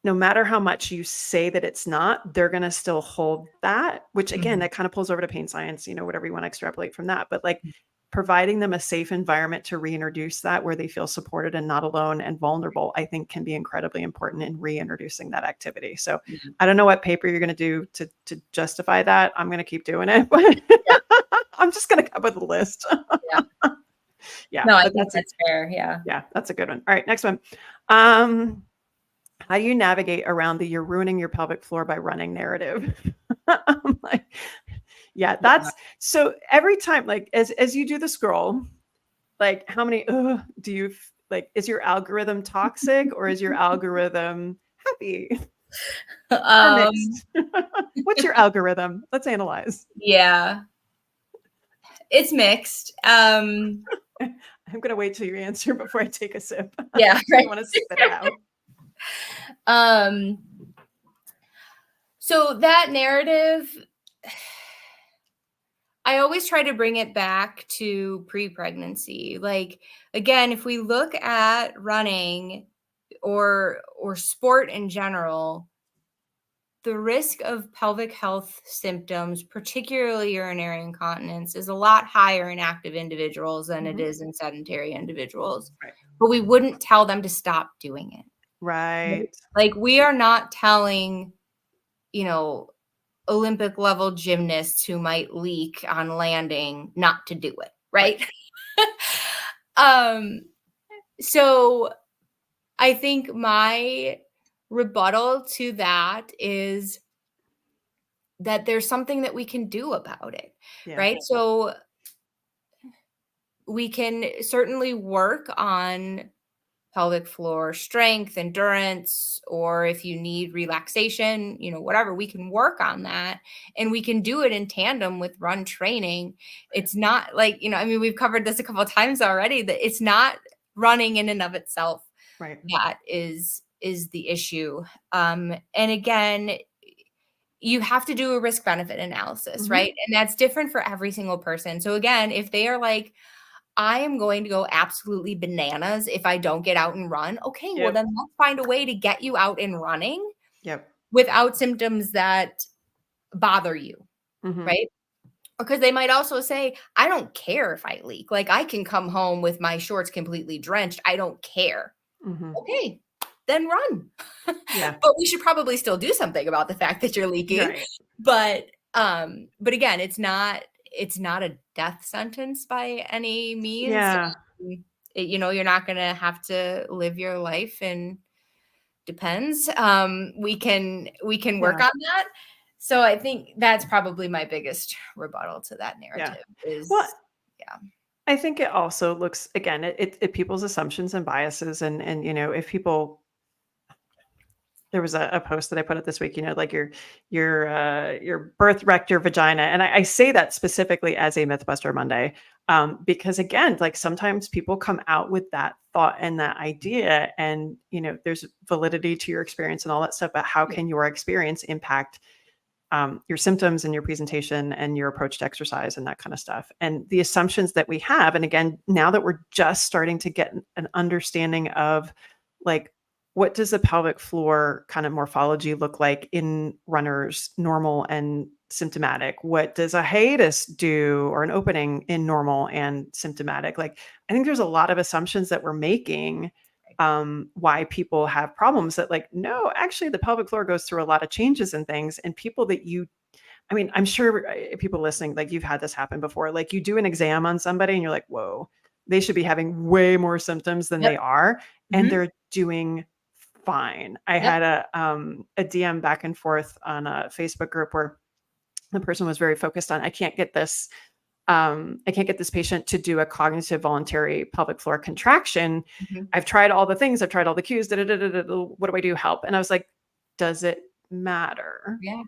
no matter how much you say that it's not, they're going to still hold that, which again, that kind of pulls over to pain science, whatever you want to extrapolate from that. But like providing them a safe environment to reintroduce that where they feel supported and not alone and vulnerable, I think can be incredibly important in reintroducing that activity. So I don't know what paper you're going to do to justify that. I'm going to keep doing it, but I'm just going to come up with a list. Yeah. No, I think that's fair. Yeah. Yeah. That's a good one. All right. Next one. How do you navigate around the you're ruining your pelvic floor by running narrative? I'm like, that's so every time, like as you do the scroll, like how many do you like, is your algorithm toxic or is your algorithm happy? Or mixed? What's your algorithm? Let's analyze. Yeah. It's mixed. I'm going to wait till you answer before I take a sip. Yeah. I want to spit it out. So that narrative, I always try to bring it back to pre-pregnancy. Like, again, if we look at running or sport in general, the risk of pelvic health symptoms, particularly urinary incontinence, is a lot higher in active individuals than it is in sedentary individuals. Right. But we wouldn't tell them to stop doing it. Right. Like we are not telling, Olympic level gymnasts who might leak on landing not to do it. Right. So I think my rebuttal to that is that there's something that we can do about it. Right. So we can certainly work on pelvic floor strength, endurance, or if you need relaxation, whatever, we can work on that and we can do it in tandem with run training. It's not like, we've covered this a couple of times already, that it's not running in and of itself. Right. That is the issue. And again, you have to do a risk benefit analysis, right? And that's different for every single person. So again, if they are like, I am going to go absolutely bananas if I don't get out and run. Okay, well then let's find a way to get you out and running without symptoms that bother you, right? Because they might also say, I don't care if I leak. Like I can come home with my shorts completely drenched. I don't care. Okay, then run. But we should probably still do something about the fact that you're leaking. Right. But again, it's not a death sentence by any means. Yeah. You're not going to have to live your life, and depends. We can work on that. So I think that's probably my biggest rebuttal to that narrative is, I think it also looks, again, it people's assumptions and biases and if people, there was a post that I put up this week, like your birth wrecked your vagina. And I say that specifically as a Mythbuster Monday, because again, like sometimes people come out with that thought and that idea and, there's validity to your experience and all that stuff, but how can your experience impact your symptoms and your presentation and your approach to exercise and that kind of stuff. And the assumptions that we have, and again, now that we're just starting to get an understanding of like, what does the pelvic floor kind of morphology look like in runners, normal and symptomatic? What does a hiatus do or an opening in normal and symptomatic? Like, I think there's a lot of assumptions that we're making why people have problems that like, no, actually the pelvic floor goes through a lot of changes and things. And people that I'm sure people listening, like you've had this happen before, like you do an exam on somebody and you're like, whoa, they should be having way more symptoms than they are. And they're doing fine. I had a DM back and forth on a Facebook group where the person was very focused on, I can't get this I can't get this patient to do a cognitive voluntary pelvic floor contraction. Mhm. I've tried all the things. I've tried all the cues. What do I do? Help. And I was like, does it matter? Yeah.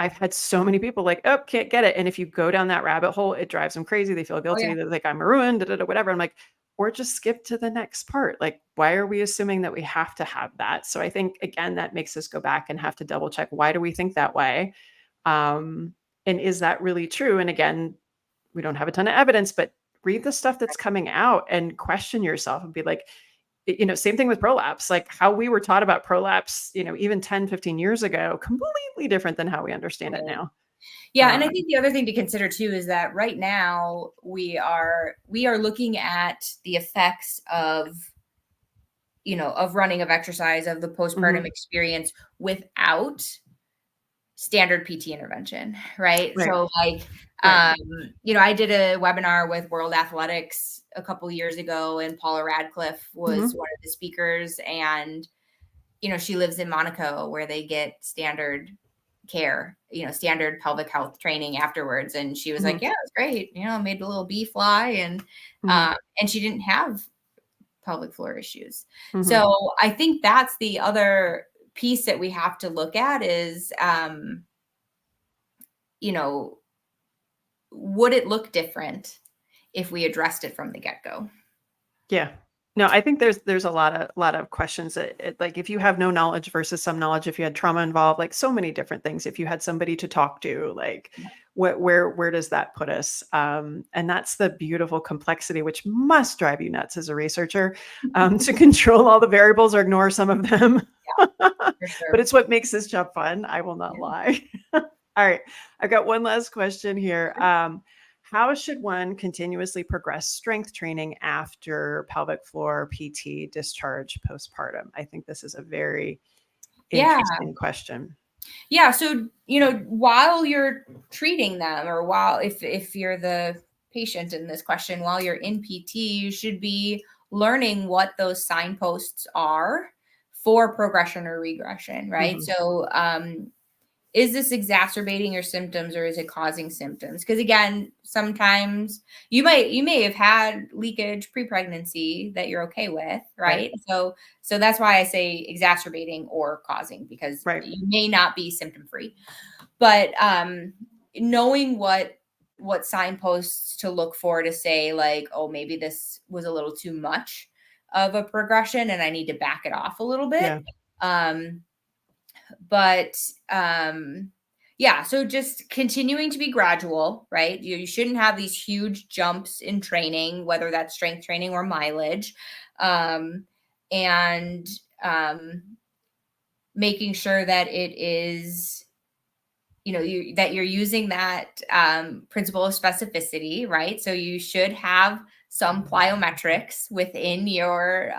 I've had so many people like, oh, can't get it. And if you go down that rabbit hole, it drives them crazy. They feel Oh, yeah. guilty. They're like, I'm ruined, whatever. I'm like, or just skip to the next part. Like, why are we assuming that we have to have that? So I think, again, that makes us go back and have to double check. Why do we think that way? And is that really true? And again, we don't have a ton of evidence, but read the stuff that's coming out and question yourself and be like, same thing with prolapse, like how we were taught about prolapse, even 10, 15 years ago, completely different than how we understand it now. Yeah. And I think the other thing to consider too is that right now we are looking at the effects of running, of exercise, of the postpartum experience without standard PT intervention, right? So like, I did a webinar with World Athletics a couple years ago, and Paula Radcliffe was one of the speakers, and she lives in Monaco, where they get standard care, standard pelvic health training afterwards. And she was like, yeah, it was great. I made a little bee fly, and she didn't have pelvic floor issues. So I think that's the other piece that we have to look at is, would it look different if we addressed it from the get-go? Yeah. No, I think there's a lot of questions that like if you have no knowledge versus some knowledge, if you had trauma involved, like so many different things, if you had somebody to talk to, like where does that put us? And that's the beautiful complexity, which must drive you nuts as a researcher, to control all the variables or ignore some of them. Yeah, for sure. But it's what makes this job fun. I will not lie. All right. I've got one last question here. How should one continuously progress strength training after pelvic floor PT discharge postpartum? I think this is a very interesting question. Yeah. So, while you're treating them, or if you're the patient in this question, while you're in PT, you should be learning what those signposts are for progression or regression, right? So, is this exacerbating your symptoms, or is it causing symptoms? Because again, sometimes you may have had leakage pre-pregnancy that you're okay with, right? So that's why I say exacerbating or causing, because you may not be symptom-free. But knowing what signposts to look for to say like, oh, maybe this was a little too much of a progression and I need to back it off a little bit. So just continuing to be gradual, right? You shouldn't have these huge jumps in training, whether that's strength training or mileage, and making sure that it is, that you're using that principle of specificity, right? So you should have some plyometrics within your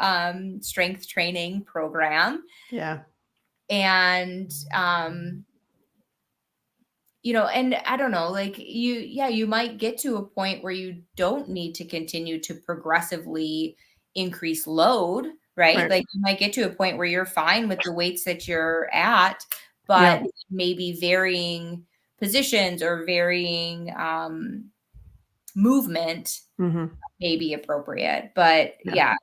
strength training program. Yeah. And, and I don't know, like you might get to a point where you don't need to continue to progressively increase load, right? Like you might get to a point where you're fine with the weights that you're at, but maybe varying positions or varying movement may be appropriate. But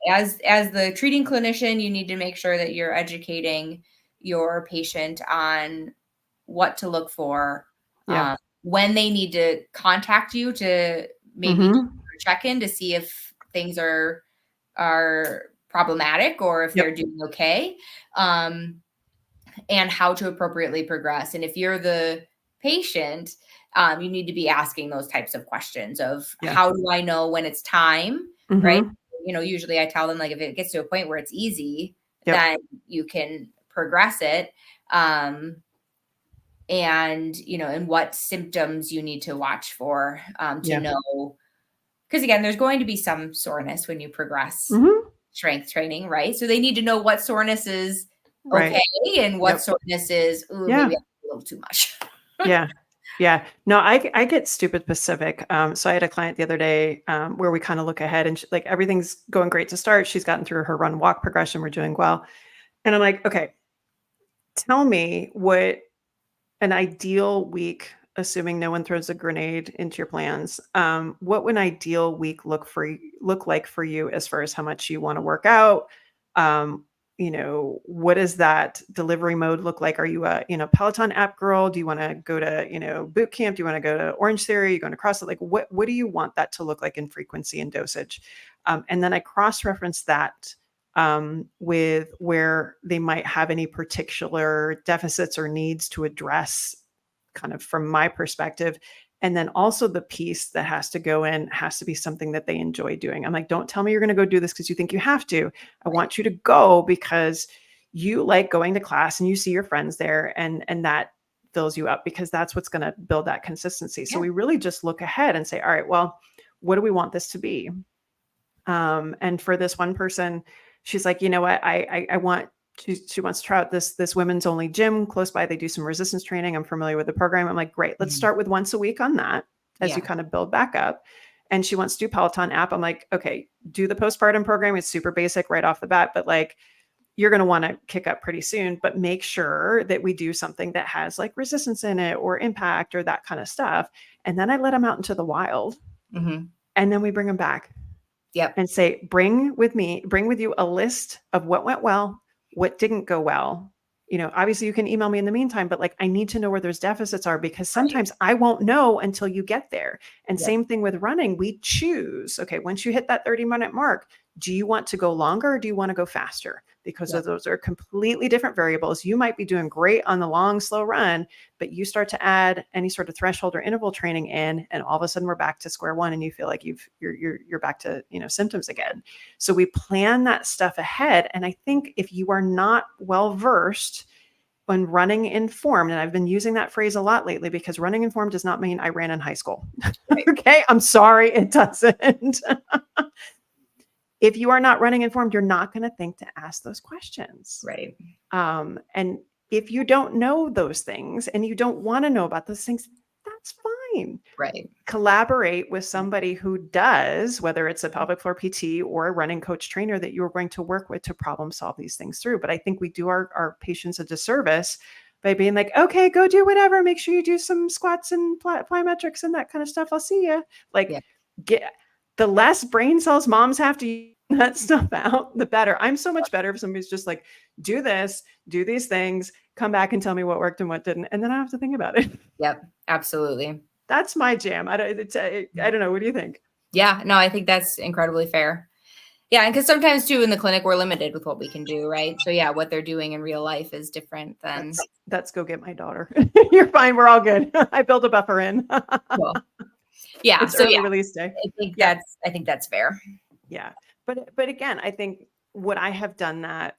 as the treating clinician, you need to make sure that you're educating your patient on what to look for, when they need to contact you to maybe check in to see if things are problematic or if they're doing okay, and how to appropriately progress. And if you're the patient, you need to be asking those types of questions of how do I know when it's time, right? Usually I tell them, like, if it gets to a point where it's easy, then you can progress it. And, and what symptoms you need to watch for, to know, because again, there's going to be some soreness when you progress strength training, right? So they need to know what soreness is okay and what soreness is, maybe a little too much. Yeah. No, I get stupid specific. So I had a client the other day where we kind of look ahead and like everything's going great to start. She's gotten through her run walk progression. We're doing well. And I'm like, okay, tell me what an ideal week assuming no one throws a grenade into your plans, what would an ideal week look like for you as far as how much you want to work out? What does that delivery mode look like? Are you a, Peloton app girl? Do you want to go to, boot camp? Do you want to go to Orange Theory? Are you going to CrossFit? Like, what do you want that to look like in frequency and dosage? And then I cross-reference that with where they might have any particular deficits or needs to address, kind of from my perspective. And then also the piece that has to go in has to be something that they enjoy doing. I'm like, don't tell me you're going to go do this because you think you have to. I want you to go because you like going to class and you see your friends there, and that fills you up, because that's what's going to build that consistency. So we really just look ahead and say, all right, well, what do we want this to be? And for this one person, she's like, you know what, I want, she wants to try out this women's only gym close by. They do some resistance training. I'm familiar with the program. I'm like, great, let's start with once a week on that as you kind of build back up. And she wants to do Peloton app. I'm like, okay, do the postpartum program. It's super basic right off the bat, but like, you're going to want to kick up pretty soon, but make sure that we do something that has like resistance in it or impact or that kind of stuff. And then I let them out into the wild, and then we bring them back. And say, bring with you a list of what went well, what didn't go well. Obviously you can email me in the meantime, but like, I need to know where those deficits are, because sometimes I won't know until you get there. And same thing with running. We choose, okay, once you hit that 30-minute mark, do you want to go longer or do you want to go faster? Because those are completely different variables. You might be doing great on the long, slow run, but you start to add any sort of threshold or interval training in, and all of a sudden we're back to square one, and you feel like you're back to, symptoms again. So we plan that stuff ahead. And I think if you are not well versed when running informed, and I've been using that phrase a lot lately, because running informed does not mean I ran in high school. Okay. I'm sorry. It doesn't. If you are not running informed, you're not going to think to ask those questions. Right. And if you don't know those things and you don't want to know about those things, that's fine. Right. Collaborate with somebody who does, whether it's a pelvic floor PT or a running coach trainer that you're going to work with to problem solve these things through. But I think we do our patients a disservice by being like, okay, go do whatever. Make sure you do some squats and plyometrics and that kind of stuff. I'll see you. Get the less brain cells moms have to use that stuff out, the better. I'm so much better if somebody's just like, do this, do these things, come back and tell me what worked and what didn't. And then I don't have to think about it. Yep. Absolutely. That's my jam. I don't know. What do you think? Yeah, no, I think that's incredibly fair. Yeah. And because sometimes too, in the clinic, we're limited with what we can do. Right. So yeah, what they're doing in real life is different than. Let's go get my daughter. You're fine. We're all good. I built a buffer in. Cool. Yeah. It's early release day. I think that's fair. Yeah. But again, I think would I have done that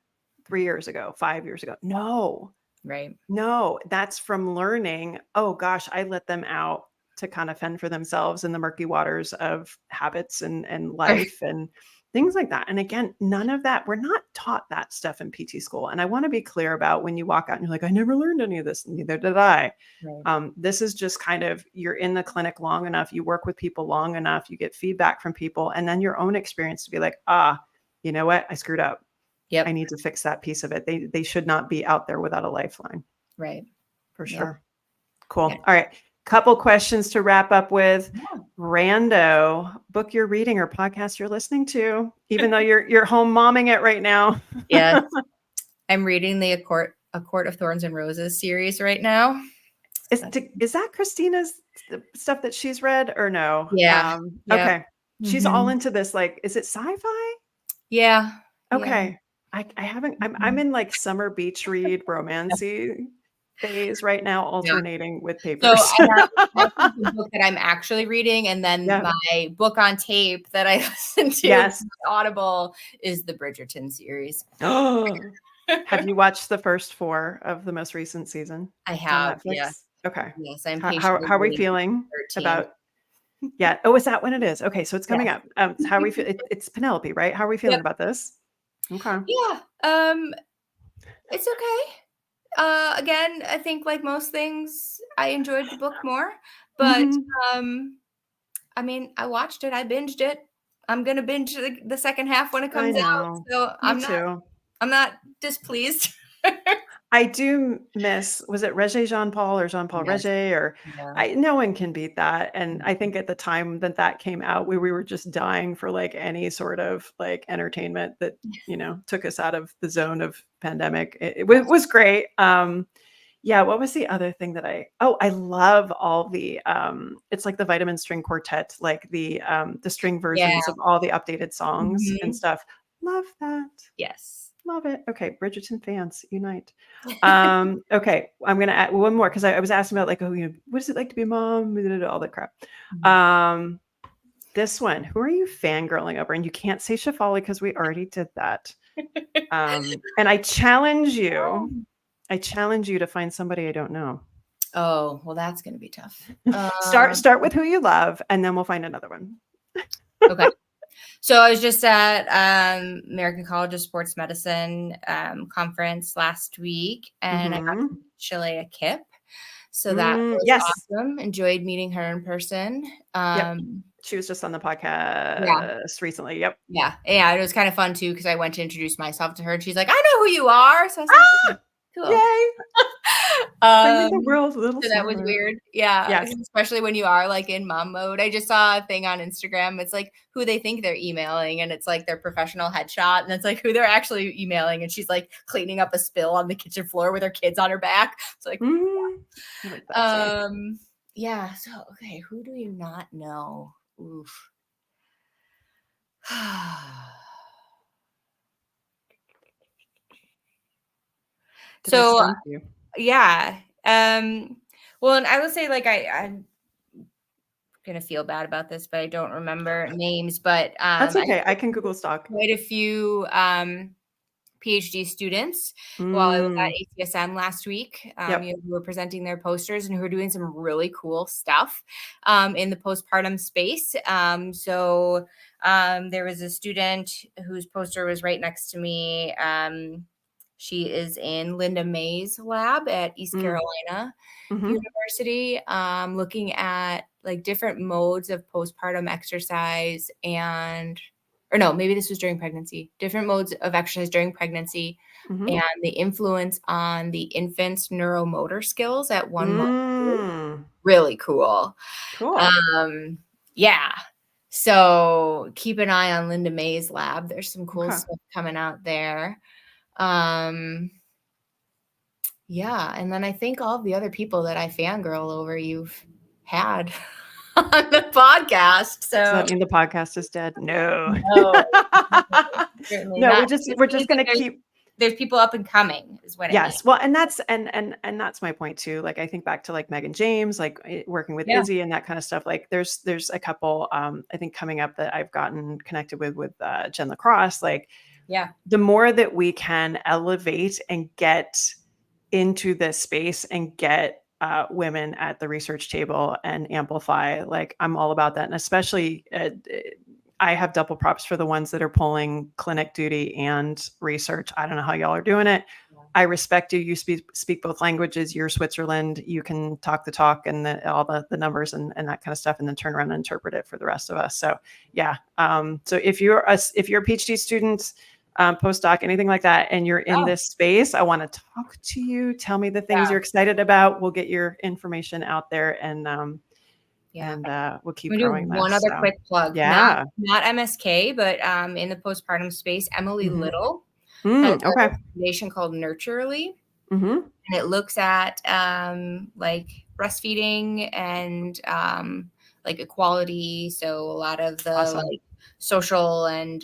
3 years ago, 5 years ago? No. Right. No, that's from learning. Oh gosh, I let them out to kind of fend for themselves in the murky waters of habits and life and things like that. And again, none of that, we're not taught that stuff in PT school. And I want to be clear about when you walk out and you're like, I never learned any of this. Neither did I. Right. This is just kind of, you're in the clinic long enough, you work with people long enough, you get feedback from people, and then your own experience to be like, you know what? I screwed up. Yep. I need to fix that piece of it. They should not be out there without a lifeline. Right. For sure. Yep. Cool. Yeah. All right. Couple questions to wrap up with. Yeah. Rando, book you're reading or podcast you're listening to, even though you're home momming it right now. Yeah. I'm reading the A Court of Thorns and Roses series right now. Is that Christina's stuff that she's read or no? Yeah. Yep. Okay. She's all into this. Like, is it sci-fi? Yeah. Okay. Yeah. I haven't, I'm in like summer beach read romancy phase right now, alternating with papers. So I have the book that I'm actually reading, and then my book on tape that I listen to Audible is the Bridgerton series. Have you watched the first 4 of the most recent season? I have. Yes. Okay. Yes, I'm how are we feeling about? Yeah. Oh, is that when it is? Okay, so it's coming up. How are we feel? It's Penelope, right? How are we feeling about this? Okay. Yeah. It's okay. Again, I think like most things, I enjoyed the book more, but I mean, I watched it, I binged it. I'm gonna binge the second half when it comes out. So I'm not displeased. I do miss, was it Regé Jean-Paul or Jean-Paul Yes. Regé or Yeah. no one can beat that. And I think at the time that that came out, we were just dying for like any sort of like entertainment that, took us out of the zone of pandemic. Yes. Was great. Yeah, what was the other thing that I love all the it's like the Vitamin String Quartet, like the string Yeah. versions of all the updated songs and Mhm. stuff. Love that. Yes. Love it. Okay, Bridgerton fans, unite. Okay, I'm gonna add one more because I was asking about like, oh, what is it like to be a mom? All that crap. Mhm. Um, this one, who are you fangirling over? And you can't say Shafali because we already did that. And Oh. I challenge you to find somebody I don't know. Oh, well, that's gonna be tough. Start with who you love, and then we'll find another one. Okay. So I was just at American College of Sports Medicine conference last week, and I got to Mhm. meet Shalea Kip. So that was Yes. awesome. Enjoyed meeting her in person. Yep. She was just on the Yeah, podcast recently. Yep. yeah, yeah. It was kind of fun too because I went to introduce myself to her, and she's like, "I know who you are." So I was like, Ah! "Okay, cool." Yay! Bringing the Um, world a little so that was smaller. weird. Yeah, Yes. especially when you are like in mom mode. I just saw a thing on Instagram. It's like who they think they're emailing, and it's like their professional headshot, and it's like who they're actually emailing, and she's like cleaning up a spill on the kitchen floor with her kids on her back. It's like, I like that song. yeah. So okay, who do you not know? Oof. Did I So stump you? yeah. Well, and I will say like I'm gonna feel bad about this, but I don't remember names. But That's I okay. I can Google stock. quite a few PhD students while I was Mm. at ATSM last week, Yep. who were presenting their posters and who are doing some really cool stuff in the postpartum space. There was a student whose poster was right next to me. She is in Linda May's lab at East Mm. Carolina Mhm. University, looking at like different modes of postpartum exercise or no, maybe this was during pregnancy, different modes of exercise during pregnancy Mhm. and the influence on the infant's neuromotor skills at 1 month. Mm. Really cool. Cool. Um, yeah. So keep an eye on Linda May's lab. There's some cool Okay. stuff coming out there. Um, yeah, and then I think all of the other people that I fangirl over you've had on the podcast. Does So that mean the podcast is dead? No. no, certainly No, not. we're It just just we're means just that gonna keep. there's people up and coming is what it means. Yes. Well, and that's and that's my point too. Like I think back to like Megan James, like working with Yeah, Izzy and that kind of stuff. Like there's a couple I think coming up that I've gotten connected with Jen Lacrosse. Like yeah, the more that we can elevate and get into this space and get women at the research table and amplify, like I'm all about that. And especially I have double props for the ones that are pulling clinic duty and research. I don't know how y'all are doing it. yeah, I respect you. You speak both languages. You're Switzerland. You can talk the talk and all the numbers and that kind of stuff, and then turn around and interpret it for the rest of us. So yeah. So if you're a PhD student, postdoc, anything like that, and you're in oh, this space, I want to talk to you. Tell me the things yeah, you're excited about. We'll get your information out there, yeah. we'll keep We do growing one this. other So quick plug, yeah. not MSK, but in the postpartum space, Emily Hmm. Little has Okay. a foundation called Nurturely, Hmm. and it looks at like breastfeeding and like equality. So a lot of the Awesome. like social and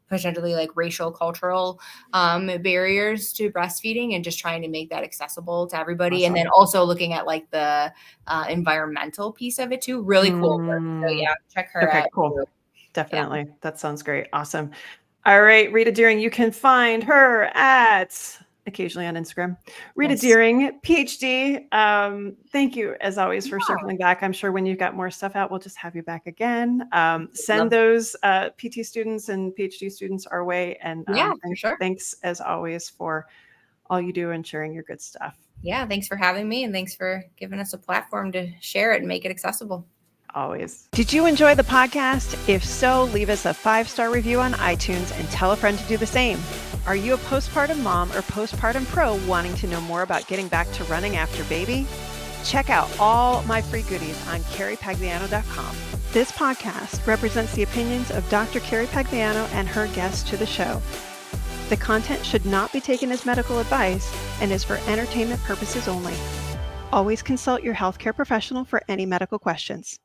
potentially like racial cultural barriers to breastfeeding and just trying to make that accessible to everybody, and then Awesome. also looking at like the environmental piece of it too. Really cool work. So Mm. yeah, check her Okay, out cool. too. Yeah. Definitely. That sounds great. Awesome. All right, Rita Deering, you can find her at occasionally on Instagram. Rita Yes. Deering, PhD. Thank you as always for Yeah. circling back. I'm sure when you've got more stuff out, we'll just have you back again. Send Love. those PT students and PhD students our way. And Yeah, for sure. thanks as always for all you do and sharing your good stuff. Yeah, thanks for having me and thanks for giving us a platform to share it and make it accessible. Always. Did you enjoy the podcast? If so, leave us a 5-star review on iTunes and tell a friend to do the same. Are you a postpartum mom or postpartum pro wanting to know more about getting back to running after baby? Check out all my free goodies on carriepagliano.com. This podcast represents the opinions of Dr. Carrie Pagliano and her guests to the show. The content should not be taken as medical advice and is for entertainment purposes only. Always consult your healthcare professional for any medical questions.